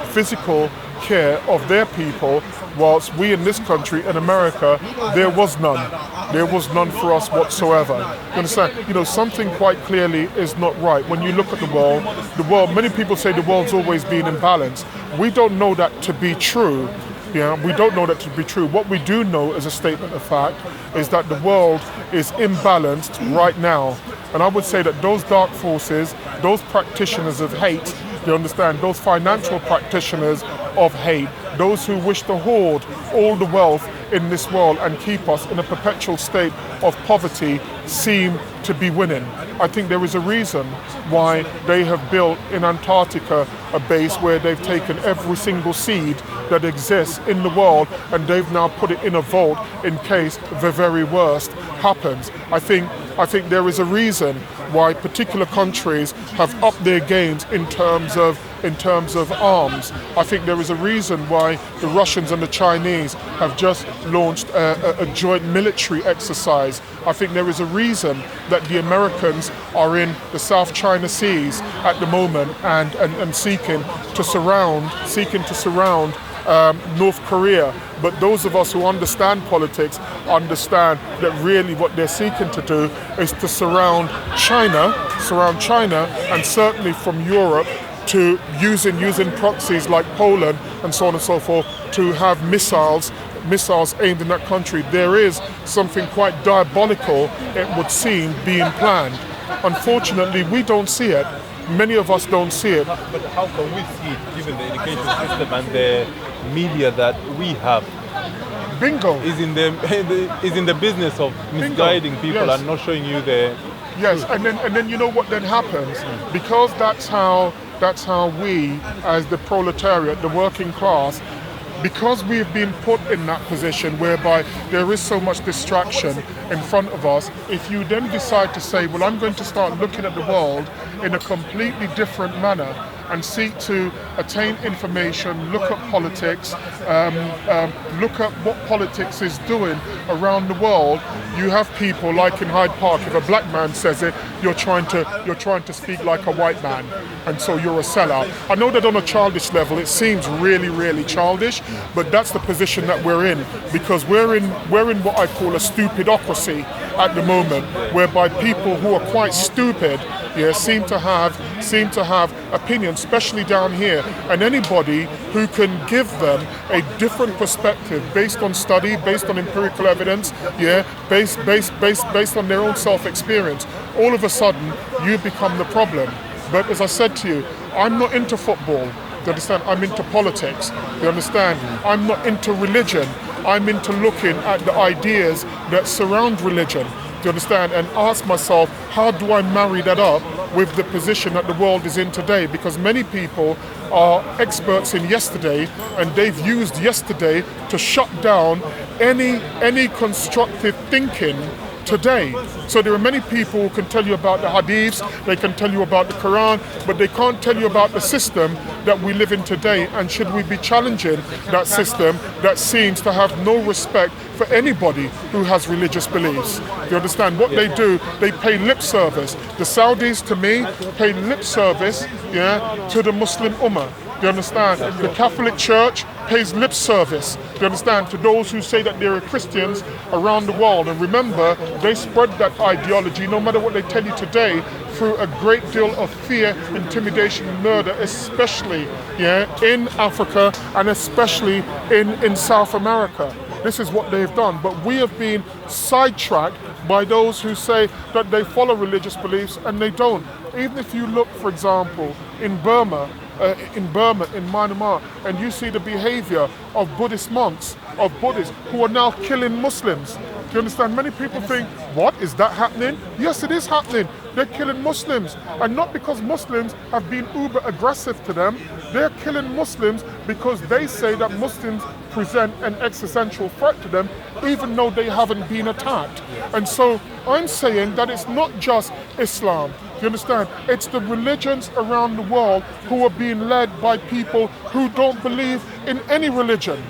physical care of their people, whilst we in this country, in America, there was none. There was none for us whatsoever. You understand? Something quite clearly is not right. When you look at the world, many people say the world's always been in balance. We don't know that to be true. Yeah, we don't know that to be true. What we do know as a statement of fact is that the world is imbalanced right now. And I would say that those dark forces, those practitioners of hate, you understand, those financial practitioners of hate, those who wish to hoard all the wealth in this world and keep us in a perpetual state of poverty, seem to be winning. I think there is a reason why they have built in Antarctica a base where they've taken every single seed that exists in the world and they've now put it in a vault in case the very worst happens. I think there is a reason why particular countries have upped their games in terms of arms. I think there is a reason why the Russians and the Chinese have just launched a joint military exercise. I think there is a reason that the Americans are in the South China Seas at the moment and seeking to surround North Korea. But those of us who understand politics understand that really what they're seeking to do is to surround China, and certainly from Europe, to using proxies like Poland and so on and so forth to have missiles aimed in that country. There is something quite diabolical, it would seem, being planned. Unfortunately, we don't see it. Many of us don't see it. But how can we see it, given the education system and the media that we have? Bingo. Is in the business of misguiding people and not showing you the Yes, and then you know what then happens? Because that's how we, as the proletariat, the working class, because we've been put in that position whereby there is so much distraction in front of us, if you then decide to say, well, I'm going to start looking at the world in a completely different manner and seek to attain information, look at politics, look at what politics is doing around the world, you have people like in Hyde Park, if a black man says it, you're trying to speak like a white man, and so you're a sellout. I know that on a childish level it seems really, really childish, but that's the position that we're in, because we're in what I call a stupidocracy at the moment, whereby people who are quite stupid seem to have opinions, especially down here, and anybody who can give them a different perspective based on study, based on empirical evidence, based on their own self-experience, all of a sudden you become the problem. But as I said to you, I'm not into football. Do you understand? I'm into politics. Do you understand? I'm not into religion. I'm into looking at the ideas that surround religion. Do you understand? And ask myself, how do I marry that up with the position that the world is in today? Because many people are experts in yesterday, and they've used yesterday to shut down any constructive thinking today. So there are many people who can tell you about the hadiths, they can tell you about the Quran, but they can't tell you about the system that we live in today. And should we be challenging that system that seems to have no respect for anybody who has religious beliefs? Do you understand? What they do, they pay lip service. The Saudis, to me, pay lip service, to the Muslim Ummah. Do you understand? The Catholic Church pays lip service, do you understand, to those who say that there are Christians around the world. And remember, they spread that ideology, no matter what they tell you today, through a great deal of fear, intimidation, and murder, especially in Africa and especially in South America. This is what they've done. But we have been sidetracked by those who say that they follow religious beliefs, and they don't. Even if you look, for example, in Burma, in Myanmar, and you see the behavior of Buddhist monks, of Buddhists who are now killing Muslims. Do you understand? Many people think, what, is that happening? Yes, it is happening. They're killing Muslims. And not because Muslims have been uber aggressive to them. They're killing Muslims because they say that Muslims present an existential threat to them, even though they haven't been attacked. And so I'm saying that it's not just Islam. You understand? It's the religions around the world who are being led by people who don't believe in any religion.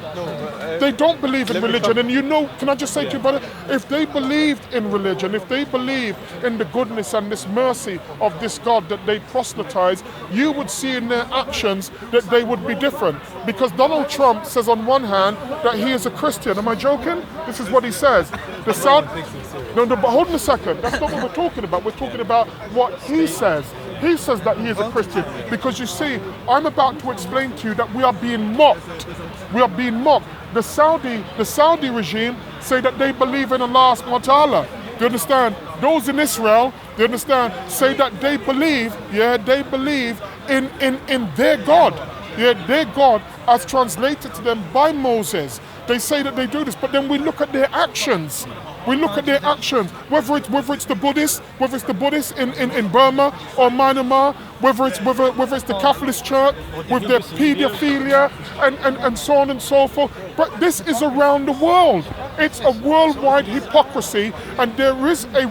They don't believe in religion. And you know, can I just say to you, brother, if they believed in religion, if they believed in the goodness and this mercy of this God that they proselytize, you would see in their actions that they would be different. Because Donald Trump says on one hand that he is a Christian. Am I joking? This is what he says. The South... No, but hold on a second. That's not what we're talking about. We're talking about what he says. He says that he is a Christian. Because you see, I'm about to explain to you that we are being mocked. We are being mocked. The Saudi regime say that they believe in Allah subhanahu wa ta'ala. Do you understand? Those in Israel, do you understand, say that they believe, they believe in their God. Their God as translated to them by Moses. They say that they do this, but then we look at their actions. We look at their actions, whether it's the Buddhists, in Burma or Myanmar, whether it's the Catholic Church with their pedophilia and so on and so forth. But this is around the world. It's a worldwide hypocrisy, and there is a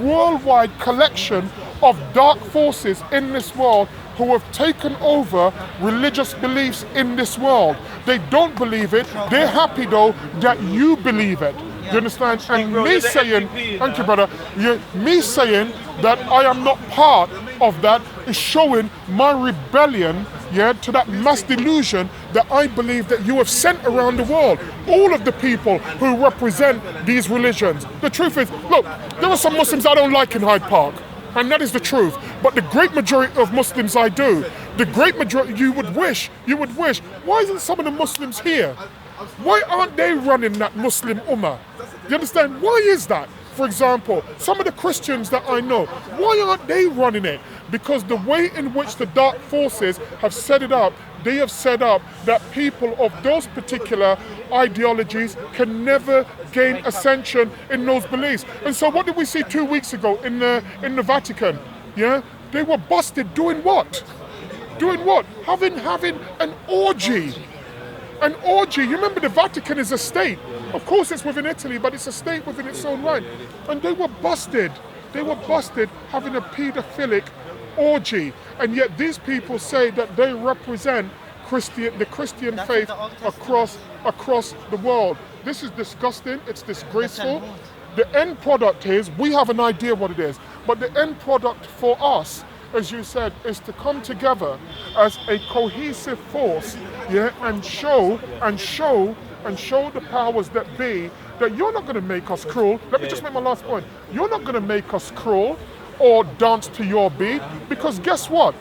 worldwide collection of dark forces in this world who have taken over religious beliefs in this world. They don't believe it. They're happy though that you believe it. You understand? And me saying, thank you brother, me saying that I am not part of that is showing my rebellion to that mass delusion that I believe that you have sent around the world. All of the people who represent these religions. The truth is, look, there are some Muslims I don't like in Hyde Park. And that is the truth. But the great majority of Muslims I do. The great majority, you would wish, why isn't some of the Muslims here? Why aren't they running that Muslim Ummah? Do you understand? Why is that? For example, some of the Christians that I know, why aren't they running it? Because the way in which the dark forces have set it up, they have set up that people of those particular ideologies can never gain ascension in those beliefs. And so what did we see 2 weeks ago in the Vatican? They were busted doing what? Doing what? Having an orgy. An orgy. You remember the Vatican is a state. Of course it's within Italy, but it's a state within its own right. And they were busted. They were busted having a pedophilic orgy. And yet these people say that they represent the Christian faith across the world. This is disgusting. It's disgraceful. The end product is, we have an idea what it is, but the end product for us, as you said, is to come together as a cohesive force, and show the powers that be that you're not going to make us cruel. Let me just make my last point. You're not going to make us cruel or dance to your beat, because guess what?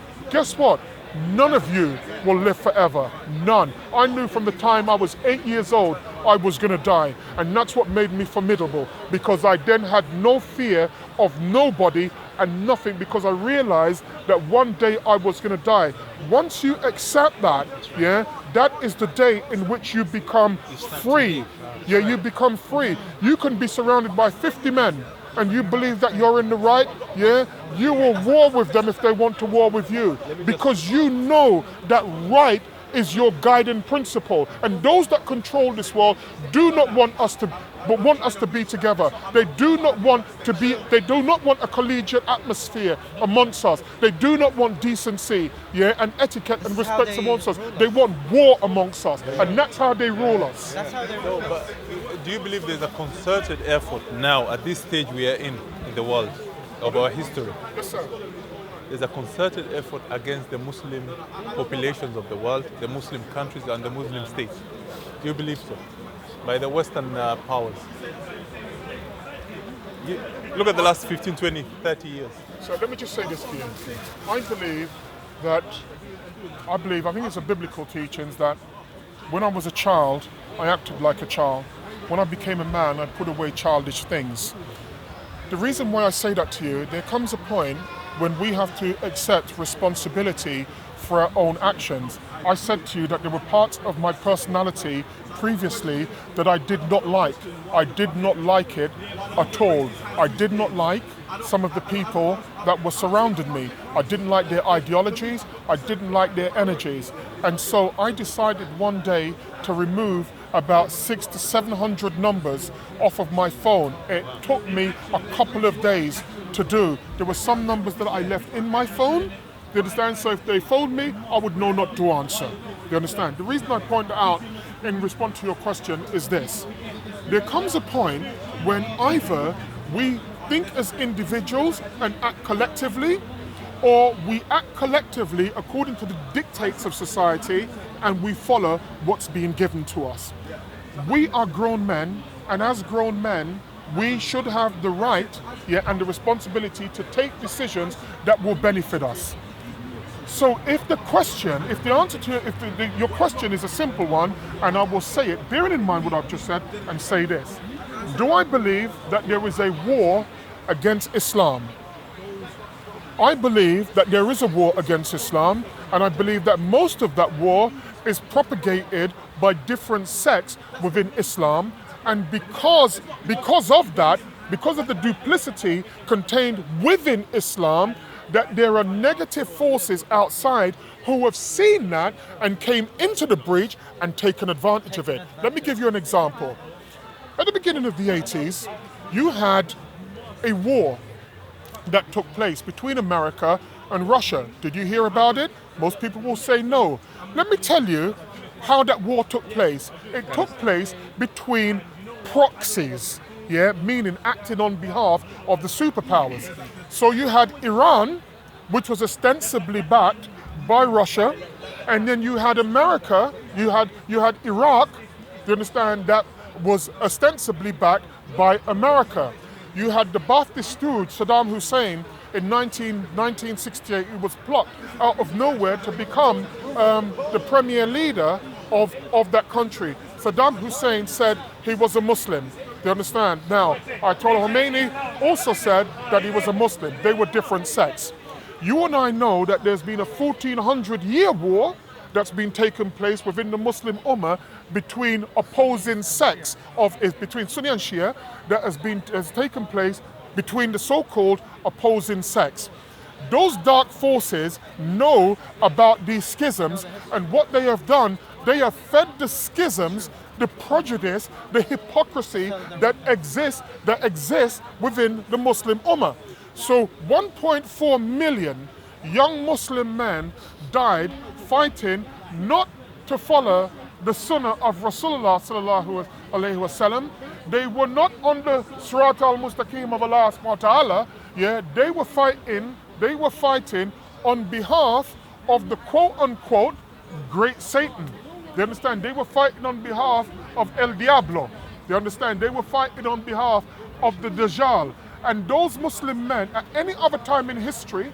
None of you will live forever. None. I knew from the time I was 8 years old I was going to die. And that's what made me formidable, because I then had no fear of nobody and nothing, because I realized that one day I was going to die. Once you accept that, yeah, that is the day in which you become free. Yeah, you become free. You can be surrounded by 50 men and you believe that you're in the right, yeah, you will war with them if they want to war with you, because you know that right is your guiding principle. And those that control this world do not want us to be together. They do not want a collegiate atmosphere amongst us. They do not want decency, yeah, and etiquette and respect amongst us. They want war amongst us, and that's how they rule us. No, but do you believe there's a concerted effort now at this stage we are in the world of our history? Yes, sir. There's a concerted effort against the Muslim populations of the world, the Muslim countries and the Muslim states. Do you believe so? By the Western powers. Look at the last 15, 20, 30 years. So let me just say this to you. I think it's a biblical teachings that when I was a child, I acted like a child. When I became a man, I put away childish things. The reason why I say that to you, there comes a point when we have to accept responsibility for our own actions. I said to you that there were parts of my personality previously that I did not like. I did not like it at all. I did not like some of the people that were surrounding me. I didn't like their ideologies. I didn't like their energies. And so I decided one day to remove about 600 to 700 numbers off of my phone. It took me a couple of days to do. There were some numbers that I left in my phone. You understand? So if they phoned me, I would know not to answer. You understand? The reason I point that out in response to your question is this. There comes a point when either we think as individuals and act collectively, or we act collectively according to the dictates of society and we follow what's being given to us. We are grown men, and as grown men, we should have the right, yeah, and the responsibility to take decisions that will benefit us. So if your question is a simple one, and I will say it, bearing in mind what I've just said, and say this. Do I believe that there is a war against Islam? I believe that there is a war against Islam, and I believe that most of that war is propagated by different sects within Islam, and because of that, because of the duplicity contained within Islam, that there are negative forces outside who have seen that and came into the breach and taken advantage of it. Let me give you an example. At the beginning of the 80s, you had a war that took place between America and Russia. Did you hear about it? Most people will say no. Let me tell you how that war took place. It took place between proxies, yeah, meaning acting on behalf of the superpowers. So you had Iran, which was ostensibly backed by Russia, and then you had America, you had Iraq, you understand, that was ostensibly backed by America. You had the Ba'athist stooge, Saddam Hussein, in 1968, he was plucked out of nowhere to become the premier leader of that country. Saddam Hussein said he was a Muslim. You understand? Now, Ayatollah Khomeini also said that he was a Muslim. They were different sects. You and I know that there's been a 1400-year war that's been taking place within the Muslim Ummah between opposing sects between Sunni and Shia that has taken place between the so-called opposing sects. Those dark forces know about these schisms, and what they have done, they have fed the schisms the prejudice, the hypocrisy that exists within the Muslim Ummah. So 1.4 million young Muslim men died fighting not to follow the sunnah of Rasulullah sallallahu alaihi wasallam. They were not on the Sirat al-Mustaqim of Allah subhanahu wa ta'ala. Yeah, they were fighting on behalf of the quote-unquote great Satan. They understand? They were fighting on behalf of El Diablo. They understand? They were fighting on behalf of the Dajjal. And those Muslim men, at any other time in history,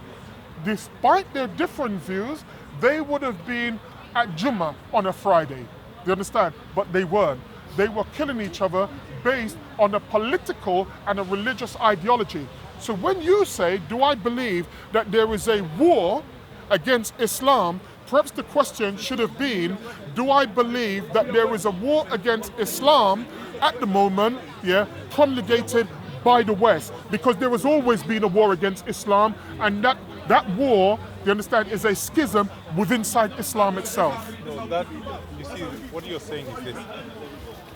despite their different views, they would have been at Jummah on a Friday. You understand? But they weren't. they were killing each other based on a political and a religious ideology. So when you say, do I believe that there is a war against Islam, perhaps the question should have been, do I believe that there is a war against Islam at the moment, promulgated by the West? Because there has always been a war against Islam, and that war, you understand, is a schism within inside Islam itself. No, that, you see, what you're saying is this.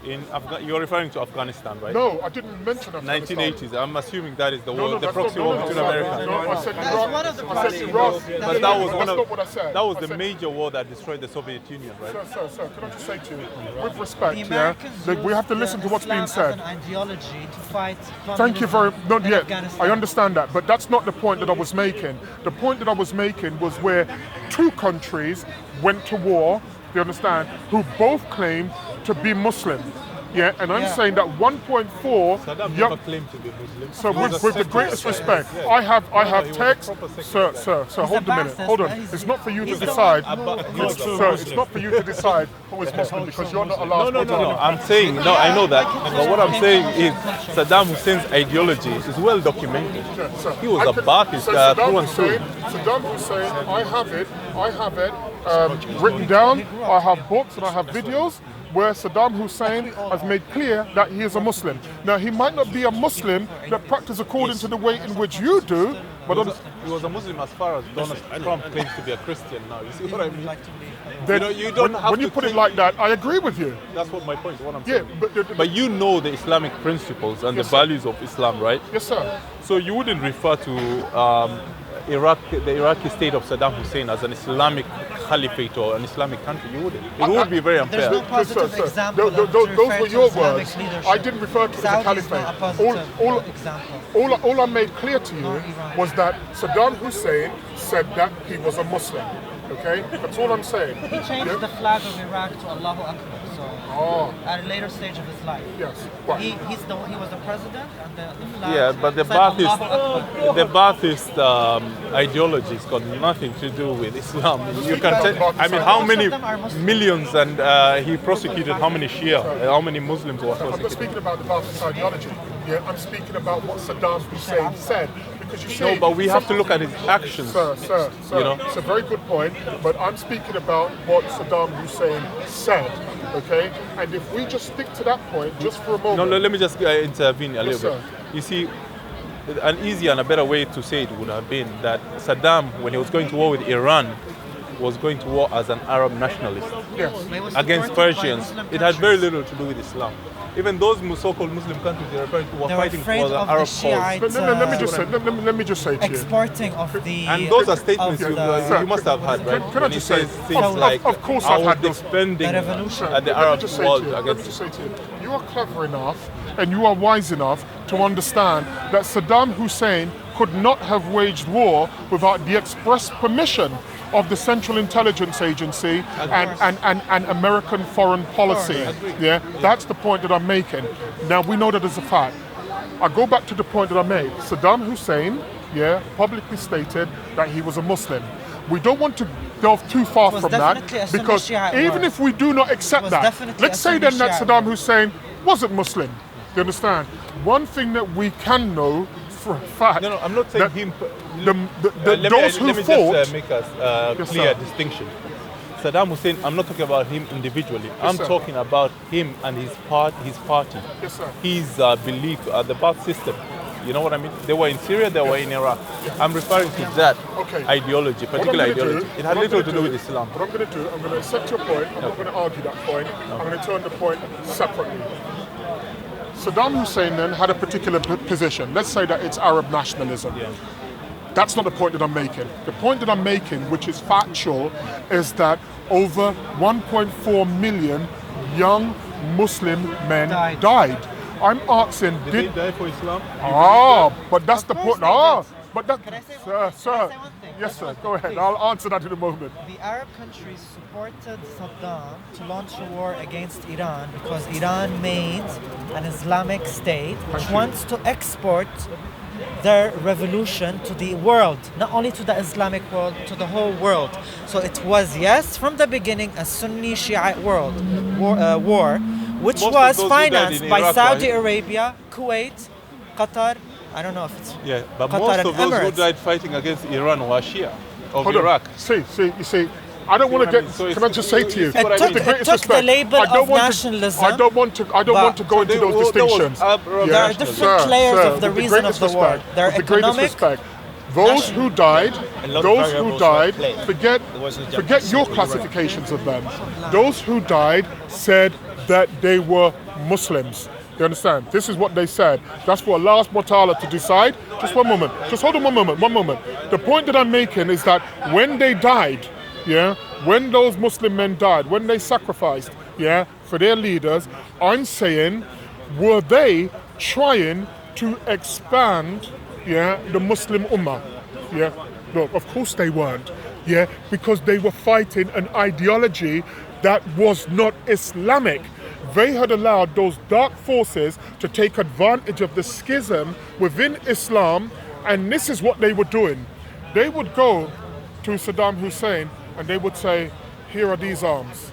You're referring to Afghanistan, right? No, I didn't mention Afghanistan. 1980s. I'm assuming that is the war, the proxy war between America. No, I said Iraq. But that was That's not what I said. That was the major war that destroyed the Soviet Union, right? Sir, can I just say to you, with respect, we have to listen to what's being said. An ideology to fight. Thank you very much. Not yet. I understand that, but that's not the point that I was making. The point that I was making was where two countries went to war, you understand, who both claimed to be Muslim. And I'm saying that 1.4 Saddam never claimed to be Muslim. So with the greatest respect, I have text. Sir, hold a minute. Hold on. It's not for you to decide. Sir, it's not for you to decide who is Muslim, because you're not allowed. No. I'm saying, no, I know that. But what I'm saying is Saddam Hussein's ideology is well documented. He was a Ba'athist through and through. Saddam Hussein, I have it written down. I have books and I have videos where Saddam Hussein has made clear that he is a Muslim. Now, he might not be a Muslim that practices according to the way in which you do, but he was a Muslim as far as Donald Trump claims to be a Christian now. You see what I mean? When you put it like that, I agree with you. That's what my point is, what I'm saying. But you know the Islamic principles and the values of Islam, right? Yes, sir. So you wouldn't refer to the Iraqi state of Saddam Hussein as an Islamic caliphate or an Islamic country. You wouldn't. It would be very unfair. There's no positive example. Those were your words. I didn't refer to it as a caliphate. All I made clear to you was that Saddam Hussein said that he was a Muslim. Okay? That's all I'm saying. He changed the flag of Iraq to Allahu Akbar. So at a later stage of his life. Yes. He was the president, and the flag. Yeah, but the Ba'athist ideology's got nothing to do with Islam. You can tell. I mean, how many millions and he prosecuted how many Shia, how many Muslims were prosecuted? I'm not speaking about the Ba'athist ideology. I'm speaking about what Saddam Hussein said. No, but we have to look at his actions. Sir, it's a very good point, but I'm speaking about what Saddam Hussein said, okay? And if we just stick to that point, just for a moment... No, let me just intervene a little bit. You see, an easier and a better way to say it would have been that Saddam, when he was going to war with Iran, was going to war as an Arab nationalist against Persians. It had very little to do with Islam. Even those so-called Muslim countries they're referring to were fighting for the Arab cause. Let me just say to you. Exporting of the... And those are statements you must have had, right? Can I just say, things like, of course I've had those. Defending the Arab world against... Let me just say to you, you are clever enough and you are wise enough to understand that Saddam Hussein could not have waged war without the express permission of the Central Intelligence Agency and American foreign policy. That's the point that I'm making. Now, we know that as a fact. I go back to the point that I made. Saddam Hussein, publicly stated that he was a Muslim. We don't want to delve too far from that, because even if we do not accept that, let's say then that Saddam Hussein wasn't Muslim. You understand? One thing that we can know for a fact. No, I'm not saying him. Those who fought. Let me just make us clear distinction. Saddam Hussein, I'm not talking about him individually. I'm talking about him and his party. Yes, sir. His belief, the Ba'ath system. You know what I mean? They were in Syria, they were in Iraq. I'm referring to that ideology, particular ideology. It had little to do with Islam. What I'm going to do, I'm going to accept your point. I'm not going to argue that point. I'm going to turn the point separately. Saddam Hussein then had a particular position. Let's say that it's Arab nationalism. That's not the point that I'm making. The point that I'm making, which is factual, is that over 1.4 million young Muslim men died. I'm asking, did they die for Islam? But that's the point. But that, Can I say sir, one thing? Yes, sir. Go ahead. I'll answer that in a moment. The Arab countries supported Saddam to launch a war against Iran because Iran made an Islamic state which wants to export their revolution to the world, not only to the Islamic world, to the whole world. So it was, yes, from the beginning, a Sunni Shiite war, which most of was those who died financed in by Iraq Saudi were- Arabia, Kuwait, Qatar. I don't know if it's Yeah, but Qatar most and of those who Emirates. died fighting against Iran were Shia of Hold on. Iraq. You see, I don't want to get. So Can I just say to you? It took, with the it greatest took the respect, label I don't of want nationalism. To, I don't want to go into those distinctions. There are different layers of the with reason greatest of the war. respect, There are with the greatest economic, respect. Those who died, forget your classifications of them. Those who died said that they were Muslims. You understand? This is what they said. That's for Allah subhanahu wa ta'ala to decide. Just one moment. Just hold on one moment. The point that I'm making is that when they died, when those Muslim men died, when they sacrificed, for their leaders, I'm saying, were they trying to expand, the Muslim Ummah? No, of course they weren't. Because they were fighting an ideology that was not Islamic. They had allowed those dark forces to take advantage of the schism within Islam, and this is what they were doing. They would go to Saddam Hussein and they would say, here are these arms.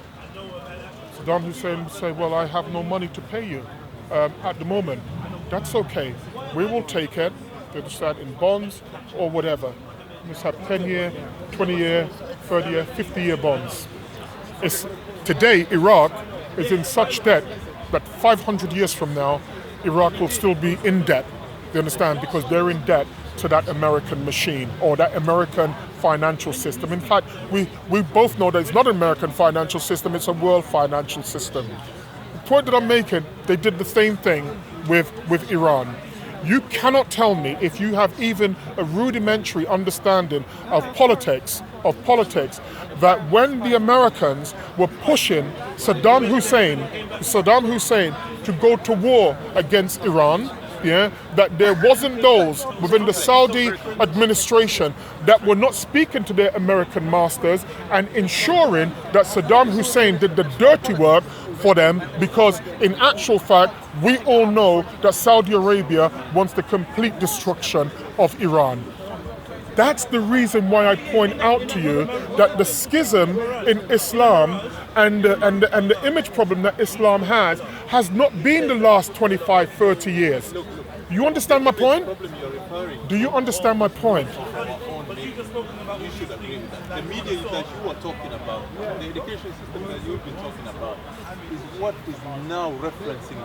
Saddam Hussein would say, well, I have no money to pay you at the moment. That's okay. We will take it. They decide in bonds or whatever. Let's have 10-year, 20-year, 30-year, 50-year bonds. Today, Iraq is in such debt that 500 years from now, Iraq will still be in debt. You understand? Because they're in debt to that American machine or that American financial system. In fact, we both know that it's not an American financial system, it's a world financial system. The point that I'm making, they did the same thing with Iran. You cannot tell me, if you have even a rudimentary understanding of politics, that when the Americans were pushing Saddam Hussein to go to war against Iran, that there wasn't those within the Saudi administration that were not speaking to their American masters and ensuring that Saddam Hussein did the dirty work for them, because in actual fact, we all know that Saudi Arabia wants the complete destruction of Iran. That's the reason why I point out to you that the schism in Islam and the image problem that Islam has not been the last 25, 30 years. You understand my point? Do you understand my point? You should agree with that. The media that you are talking about, the education system that you've been talking about, is what is now referencing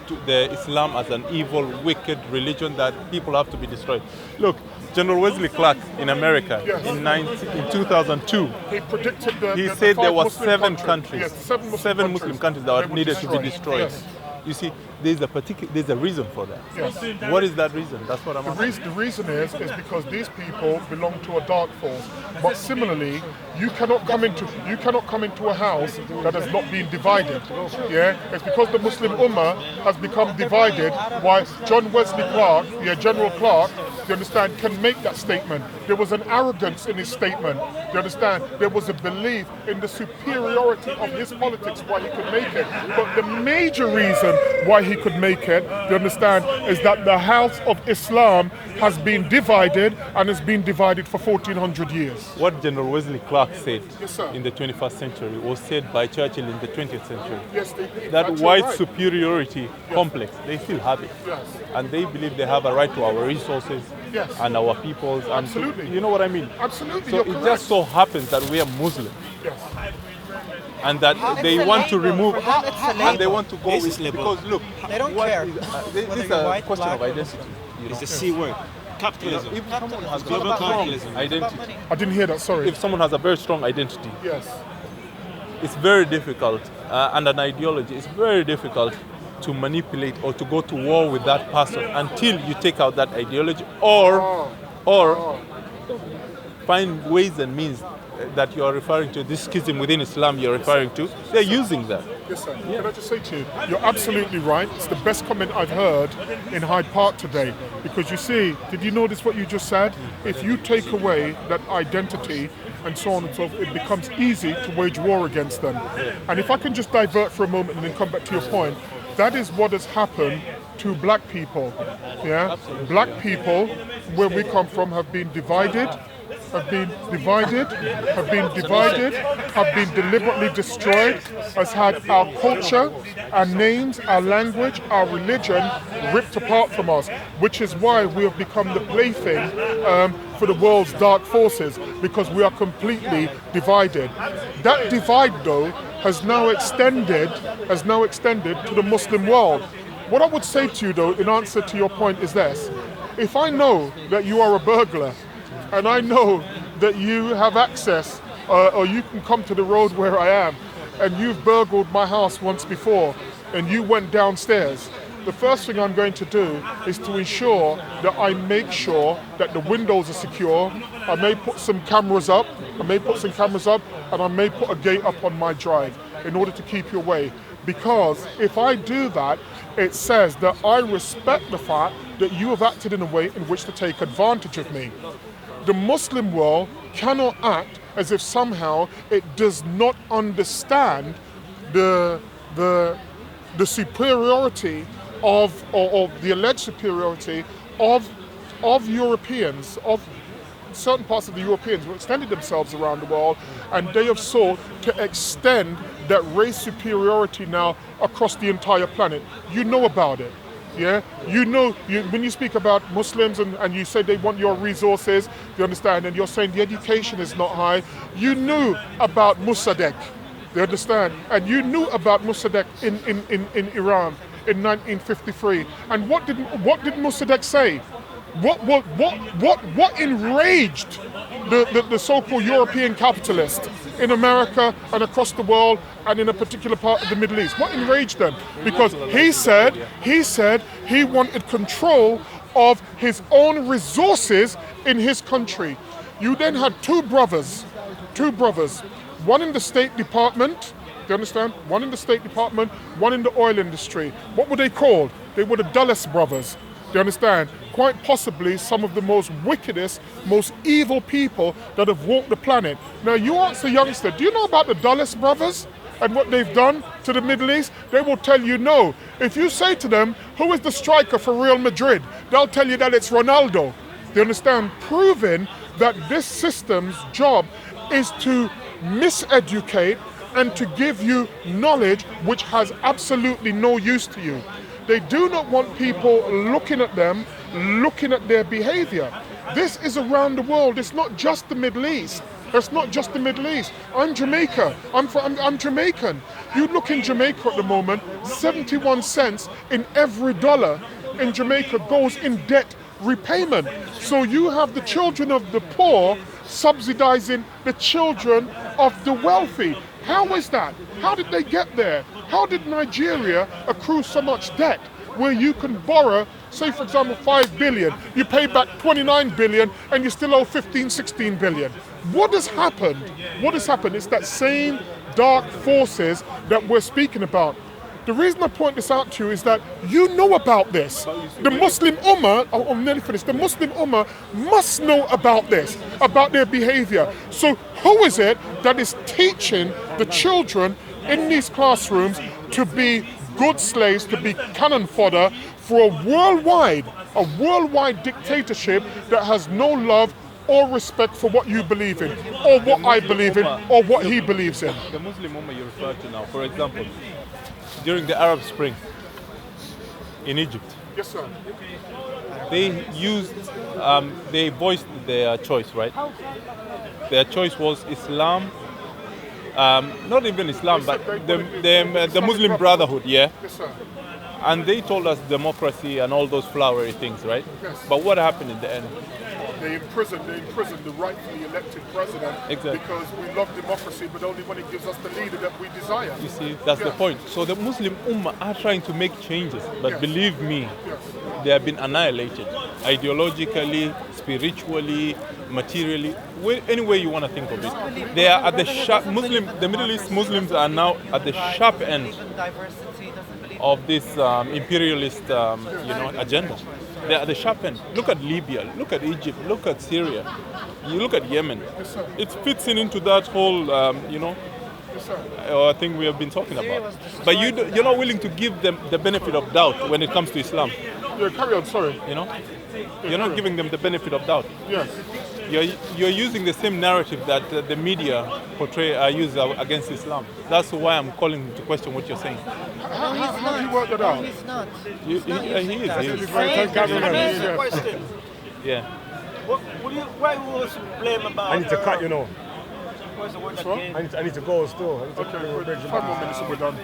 to the Islam as an evil, wicked religion that people have to be destroyed. Look, General Wesley Clark in America in 2002, he predicted he said there were seven countries that needed to be destroyed. Yes. You see, there's a reason for that. Yes. What is that reason? That's what I'm asking. The reason is because these people belong to a dark force. But similarly, you cannot come into a house that has not been divided. It's because the Muslim Ummah has become divided why John Wesley Clark, General Clark, you understand, can make that statement. There was an arrogance in his statement. You understand? There was a belief in the superiority of his politics why he could make it. But the major reason why he could make it, you understand, is that the house of Islam has been divided and has been divided for 1400 years. What General Wesley Clark said sir. in the 21st century was said by Churchill in the 20th century. Yes, That white superiority complex, they still have it. Yes. And they believe they have a right to our resources and our peoples. And Absolutely. you know what I mean? Absolutely. So it just so happens that we are Muslim. Yes. And that they want to remove, and they want to go with, because look, They don't care. This is a question of identity. It's a C word. Capitalism. If someone has Global a strong capitalism. identity, I didn't hear that, sorry. if someone has a very strong identity, Yes. it's very difficult, and an ideology, it's very difficult to manipulate or to go to war with that person until you take out that ideology or find ways and means that you are referring to, this schism within Islam you're referring to, they're using that. Yes, sir. Can I just say to you, you're absolutely right. It's the best comment I've heard in Hyde Park today. Because you see, did you notice what you just said? If you take away that identity and so on and so forth, it becomes easy to wage war against them. And if I can just divert for a moment and then come back to your point, that is what has happened to black people. Black people, where we come from, have been divided have been divided, have been deliberately destroyed, has had our culture, our names, our language, our religion ripped apart from us, which is why we have become the plaything for the world's dark forces, because we are completely divided. That divide, though, has now extended to the Muslim world. What I would say to you, though, in answer to your point is this. If I know that you are a burglar, and I know that you have access, or you can come to the road where I am, and you've burgled my house once before, and you went downstairs, the first thing I'm going to do is to ensure that I make sure that the windows are secure. I may put some cameras up, and I may put a gate up on my drive in order to keep you away. Because if I do that, it says that I respect the fact that you have acted in a way in which to take advantage of me. The Muslim world cannot act as if somehow it does not understand the superiority of, or the alleged superiority of Europeans, of certain parts of the Europeans who extended themselves around the world, and they have sought to extend that race superiority now across the entire planet. You know about it. Yeah, when you speak about Muslims and you say they want your resources, you understand, and you're saying the education is not high, you knew about Mossadegh, you understand, and you knew about Mossadegh in Iran in 1953. And what did Mossadegh say? What enraged the so-called European capitalists in America and across the world and in a particular part of the Middle East? What enraged them? Because he said he wanted control of his own resources in his country. You then had two brothers, one in the State Department, do you understand? One in the State Department, one in the oil industry. What were they called? They were the Dulles brothers. Do you understand? Quite possibly some of the most wickedest, most evil people that have walked the planet. Now you ask a youngster, do you know about the Dulles brothers and what they've done to the Middle East? They will tell you no. If you say to them, who is the striker for Real Madrid? They'll tell you that it's Ronaldo. Do you understand? Proving that this system's job is to miseducate and to give you knowledge which has absolutely no use to you. They do not want people looking at them, looking at their behavior. This is around the world. It's not just the Middle East. It's not just the Middle East. I'm Jamaica. I'm Jamaican. You look in Jamaica at the moment, 71 cents in every dollar in Jamaica goes in debt repayment. So you have the children of the poor subsidizing the children of the wealthy. How is that? How did they get there? How did Nigeria accrue so much debt where you can borrow, say for example, 5 billion, you pay back 29 billion and you still owe 15, 16 billion? What has happened? What has happened? It's that same dark forces that we're speaking about. The reason I point this out to you is that you know about this. The Muslim Ummah, I'm nearly finished, the Muslim Ummah must know about this, about their behavior. So who is it that is teaching the children in these classrooms to be good slaves, to be cannon fodder for a worldwide dictatorship that has no love or respect for what you believe in, or what I believe in, or what he believes in? The Muslim Ummah you refer to now, for example, during the Arab Spring in Egypt. Yes, sir. They used, they voiced their choice, right? Their choice was Islam, not even Islam, but the Muslim Brotherhood, yeah? Yes, sir. And they told us democracy and all those flowery things, right? Yes. But what happened in the end? They imprisoned the rightfully elected president. Exactly. Because we love democracy, but only when it gives us the leader that we desire. You see, that's the point. So the Muslim Ummah are trying to make changes, but believe me, they have been annihilated, ideologically, spiritually, materially, any way you want to think of it. They are at the sharp, the Middle East Muslims are now at the sharp end of this imperialist agenda. They are at the sharp end. Look at Libya, look at Egypt, look at Syria, you look at Yemen. It fits into that whole, thing we have been talking about. But you're not willing to give them the benefit of doubt when it comes to Islam. Yeah, carry on, sorry. You're not giving them the benefit of doubt. Yes. you're using the same narrative that the media use against Islam. That's why I'm calling to question what you're saying. No, he's How do you not. work that out? No, he's not. He is. Yeah. Why was blame about? I need to cut, you know. What's the word that What? came? I need to go still. I need to Okay, 5 more minutes and we're done.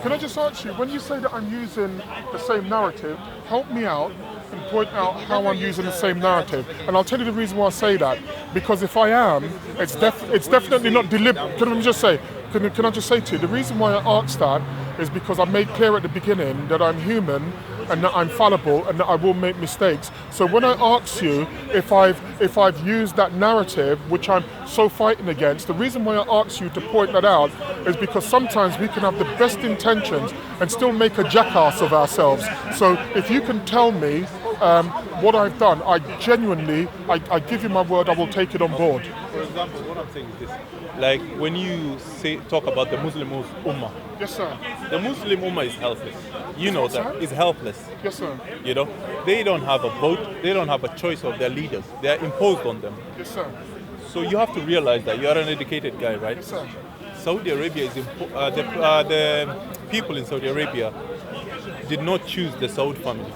Can I just ask you, when you say that I'm using the same narrative, help me out and point out how I'm using the same narrative. And I'll tell you the reason why I say that. Because if I am, it's definitely not deliberate. Can I just say to you, the reason why I asked that is because I made clear at the beginning that I'm human and that I'm fallible and that I will make mistakes. So when I ask you if I've used that narrative, which I'm so fighting against, the reason why I ask you to point that out is because sometimes we can have the best intentions and still make a jackass of ourselves. So if you can tell me what I've done, I genuinely, I give you my word, I will take it on board. For example, what I'm saying is this. Like when you talk about the Muslim Ummah. Yes, sir. The Muslim Ummah is helpless. You know that. It's helpless. Yes, sir. You know, they don't have a vote. They don't have a choice of their leaders. They are imposed on them. Yes, sir. So you have to realize that you are an educated guy, right? Yes, sir. Saudi Arabia is the people in Saudi Arabia did not choose the Saud family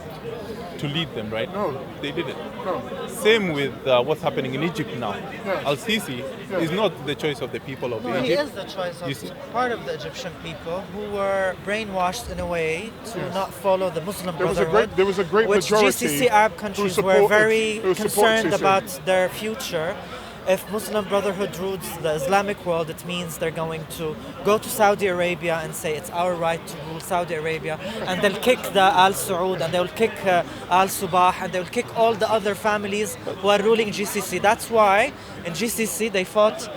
to lead them, right? No. They didn't. No. Same with what's happening in Egypt now. Yes. Al-Sisi is not the choice of the people of He Egypt. is the choice You see? of part of the Egyptian people who were brainwashed in a way to not follow the Muslim Brotherhood. There was a great which majority GCC Arab countries were very concerned about their future. If Muslim Brotherhood rules the Islamic world, it means they're going to go to Saudi Arabia and say it's our right to rule Saudi Arabia, and they'll kick the Al Saud, and they'll kick Al Subah, and they'll kick all the other families who are ruling GCC. That's why in GCC they fought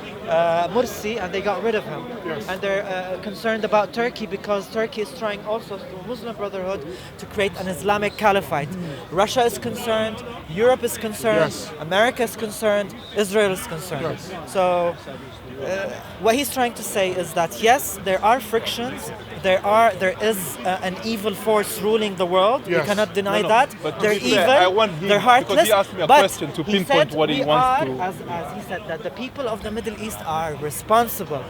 Mursi and they got rid of him. Yes. And they're concerned about Turkey because Turkey is trying also through Muslim Brotherhood to create an Islamic caliphate. Russia is concerned, Europe is concerned, Yes. America is concerned, Israel is concerned. Yes. So what he's trying to say is that yes, there are frictions, there is an evil force ruling the world. Yes. We cannot deny No, that. but to They're be fair, evil, I want him, they're heartless. because he asked me a but question to he pinpoint said what he we wants are, to- as he said, that the people of the Middle East are responsible.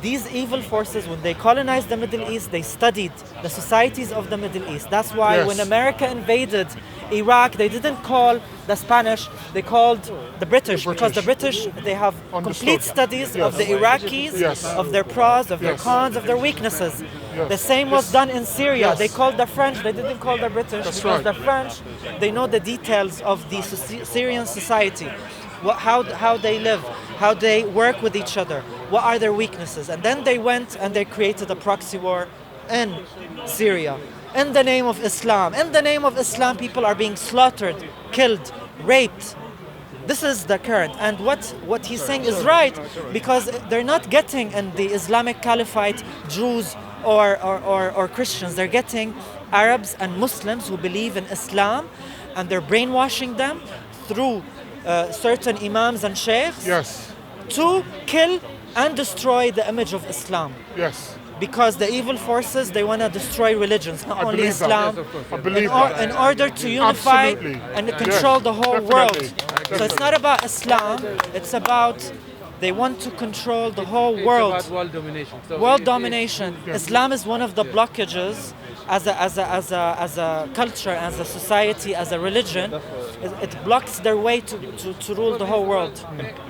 These evil forces, when they colonized the Middle East, they studied the societies of the Middle East. That's why Yes. when America invaded Iraq, they didn't call the Spanish, they called the British, because the British, they have complete studies of the Iraqis, Yes. of their pros, of their Yes. cons, of their weaknesses. Yes. The same was done in Syria. Yes. They called the French, they didn't call the British, That's because right. the French, they know the details of the Syrian society. How they live, how they work with each other, what are their weaknesses. And then they went and they created a proxy war in Syria. In the name of Islam. In the name of Islam, people are being slaughtered, killed, raped. This is the current. And what he's saying is right, because they're not getting in the Islamic Caliphate Jews or Christians. They're getting Arabs and Muslims who believe in Islam, and they're brainwashing them through certain imams and sheikhs to kill and destroy the image of Islam. Yes. Because the evil forces, they want to destroy religions, not I only believe that. Islam, Yes, of course. I believe that. in order to unify Absolutely. and control Yes, the whole definitely. world. So it's not about Islam, it's about they want to control the whole world. It's about world domination. So World domination. Islam is one of the blockages as a culture, as a society, as a religion. It blocks their way to rule the whole world.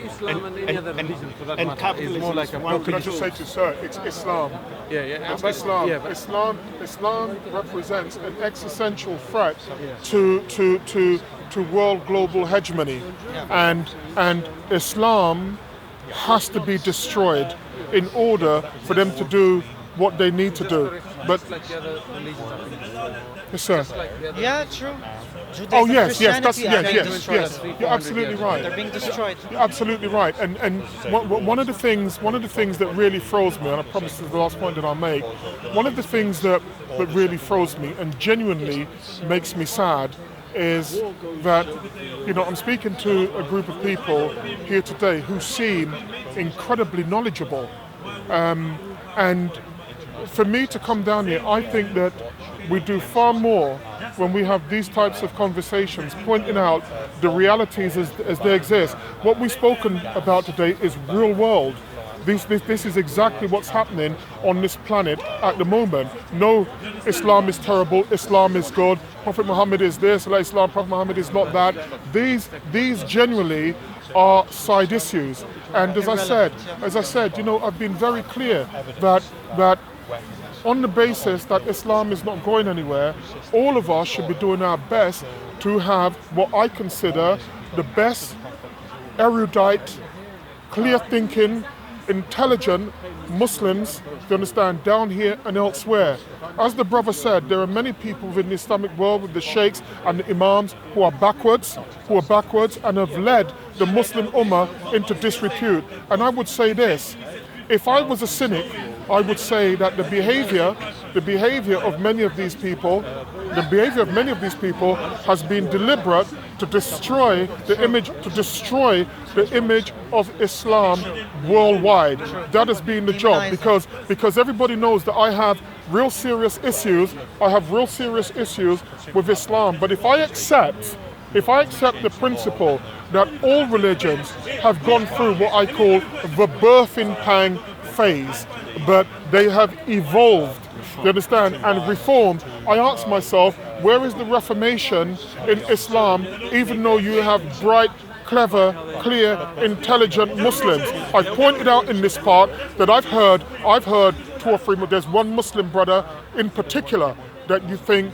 Islam and any other religion for that matter is more like a No, can I just say to you, sir, it's Islam. yeah. It's but- Islam. yeah, but- Islam represents an existential threat to world global hegemony, and Islam has to be destroyed in order for them to do what they need to do. But Just like the other religions are being destroyed. yes, sir. Like the other Yeah, true. Judaism, Oh yes, yes, that's Christianity are being yes, destroyed. yes. You're absolutely right. They're being destroyed. You're absolutely right. And one of the things that really throws me, and I promise this is the last point that I'll make, one of the things that really throws me and genuinely makes me sad is that, I'm speaking to a group of people here today who seem incredibly knowledgeable, and for me to come down here, I think that we do far more when we have these types of conversations, pointing out the realities as they exist. What we've spoken about today is real world. This is exactly what's happening on this planet at the moment. No, Islam is terrible, Islam is good, Prophet Muhammad is this, Islam, Prophet Muhammad is not that. These generally are side issues. And as I said, you know, I've been very clear that on the basis that Islam is not going anywhere, all of us should be doing our best to have what I consider the best erudite, clear thinking, intelligent Muslims, you understand, down here and elsewhere. As the brother said, there are many people within the Islamic world, with the sheikhs and the imams, who are backwards and have led the Muslim Ummah into disrepute. And I would say this, if I was a cynic, I would say that the behavior of many of these people has been deliberate to destroy the image of Islam worldwide. That has been the job, because everybody knows that I have real serious issues with Islam. But if I accept the principle that all religions have gone through what I call the birthing pang phase, but they have evolved, you understand, and reformed, I ask myself, where is the Reformation in Islam, even though you have bright, clever, clear, intelligent Muslims? I pointed out in this part that I've heard 2 or 3, there's one Muslim brother in particular that you think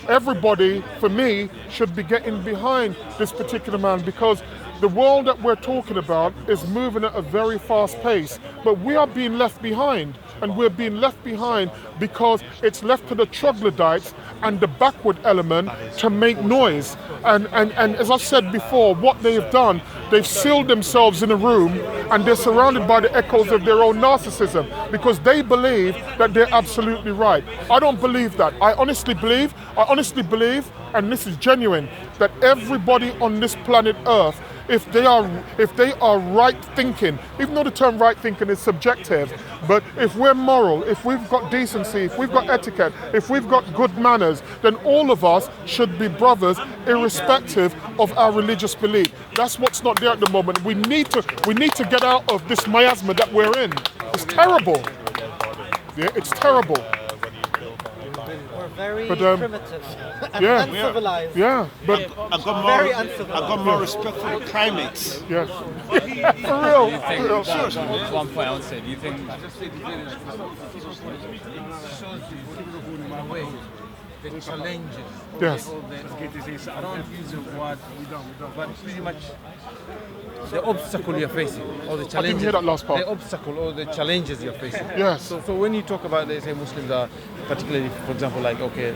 everybody, for me, should be getting behind this particular man, because the world that we're talking about is moving at a very fast pace, but we are being left behind. And we're being left behind because it's left to the troglodytes and the backward element to make noise. And as I said before, what they've done, they've sealed themselves in a room and they're surrounded by the echoes of their own narcissism because they believe that they're absolutely right. I don't believe that. I honestly believe, and this is genuine, that everybody on this planet Earth, if they are right thinking, even though the term right thinking is subjective, but if we're moral, if we've got decency, if we've got etiquette, if we've got good manners, then all of us should be brothers irrespective of our religious belief. That's what's not there at the moment. We need to get out of this miasma that we're in. It's terrible. Yeah, it's terrible. We're very primitive and uncivilized. Yeah, but I got more respect for the primates. Yes. For real. One point I would say, do you think the challenges? Yes. I don't use the word we don't, but pretty much the obstacle you're facing, or the challenges. I didn't hear that last part. The obstacle or the challenges you're facing. Yes. So when you talk about, let's say, Muslims are particularly, for example, like, okay,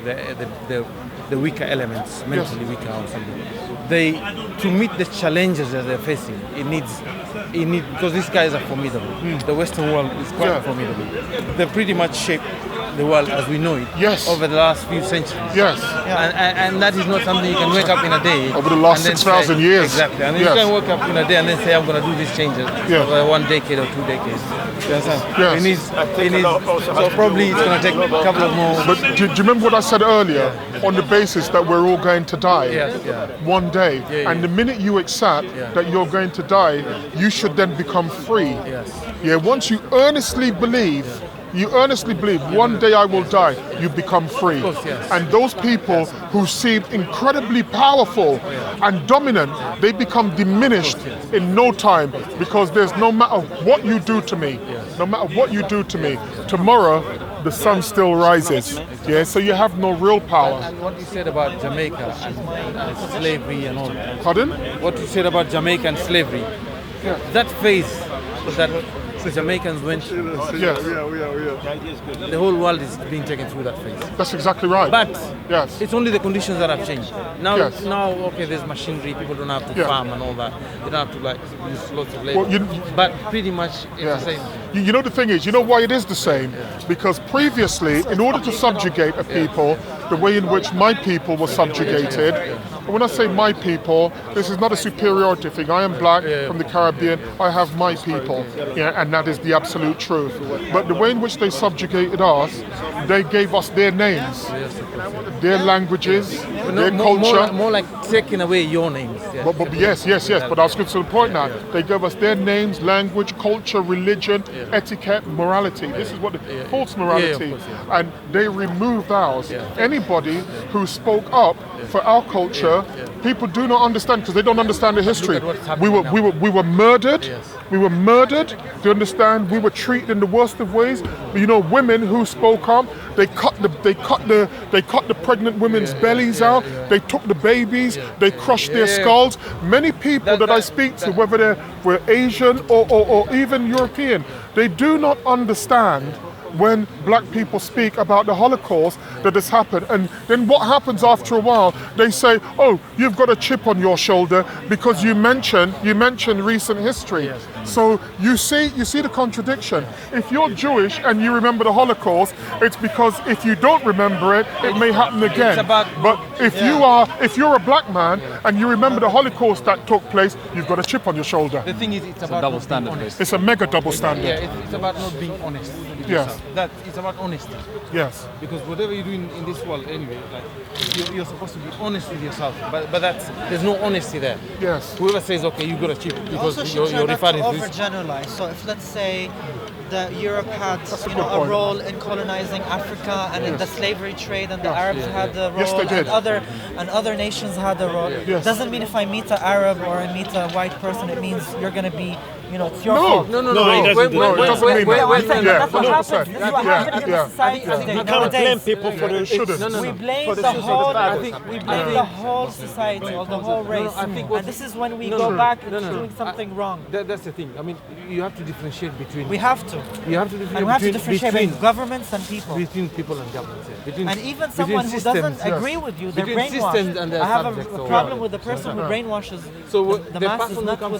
the weaker elements, mentally weaker or something, they, to meet the challenges that they're facing, it needs, because these guys are formidable. The Western world is quite formidable. They pretty much shaped the world as we know it over the last few centuries. Yes. And that is not something you can wake up in a day. Over the last 6,000 years. Exactly. And you can wake up in a day and then say, I'm going to do these changes over 1 decade or 2 decades. You understand? Yes. It needs, so probably it's going to take a couple of more. But do you remember what I said earlier? On the basis that we're all going to die one day. And the minute you accept that you're going to die, you should then become free. Yeah, once you earnestly believe one day I will die, you become free. And those people who seem incredibly powerful and dominant, they become diminished in no time, because there's no matter what you do to me, tomorrow the sun still rises. Yeah, so you have no real power. And what you said about Jamaica and slavery and all that. Pardon? What you said about Jamaica and slavery, that phase that the Jamaicans went through. Yes. The whole world is being taken through that phase. That's exactly right. But it's only the conditions that have changed. Now, okay, there's machinery, people don't have to farm and all that. They don't have to use lots of labor. But pretty much it's the same. You know the thing is, you know why it is the same? Because previously, in order to subjugate a people, the way in which my people were subjugated when I say my people, this is not a superiority thing. I am black from the Caribbean. I have my people, and that is the absolute truth. But the way in which they subjugated us, they gave us their names, their languages, their culture. More like taking away your names. But yes. But I was going to the point now. They gave us their names, language, culture, religion, etiquette, morality. This is what false morality, and they removed ours. Anybody who spoke up for our culture, people do not understand because they don't understand the history. We were murdered. We were murdered. Do you understand? We were treated in the worst of ways. You know, women who spoke up, they cut the pregnant women's bellies out. They took the babies. They crushed their skulls. Many people that I speak to, whether they were Asian or even European, they do not understand when black people speak about the Holocaust that has happened. And then what happens after a while, they say, oh, you've got a chip on your shoulder because you mentioned recent history. So you see the contradiction. If you're Jewish and you remember the Holocaust, it's because if you don't remember it, it may happen again. But if you're a black man and you remember the Holocaust that took place, you've got a chip on your shoulder. The thing is, it's about double standard. It's a mega double standard. It's about not being honest with Yes. yourself. That it's about honesty. Yes. Because whatever you do in this world anyway, like you're supposed to be honest with yourself. But there's no honesty there. Yes. Whoever says, okay, you got a chip because Also, you're referring to this. overgeneralize. So if let's say that Europe had a role in colonizing Africa and in the slavery trade, and the Arabs had a role, Yes, they did. and other nations had a role. Yes. Doesn't mean if I meet an Arab or I meet a white person, it means you're gonna be, it's your No. fault. No, it doesn't do that. No, it doesn't mean that. That's what 100%. happens. This is what happens in the society today. You can't blame Nowadays, people for the shouldn't. we blame the whole society or the whole race, and this is when we go back into doing something wrong. That's the thing. I mean, you have to differentiate between. We have to. You have to differentiate. And we have to differentiate between governments and people. Between people and governments. And even someone who doesn't agree with you, they're Between systems and brainwashed. their I have subjects a or problem whatever. with the person who brainwashes So the the masses, person who not comes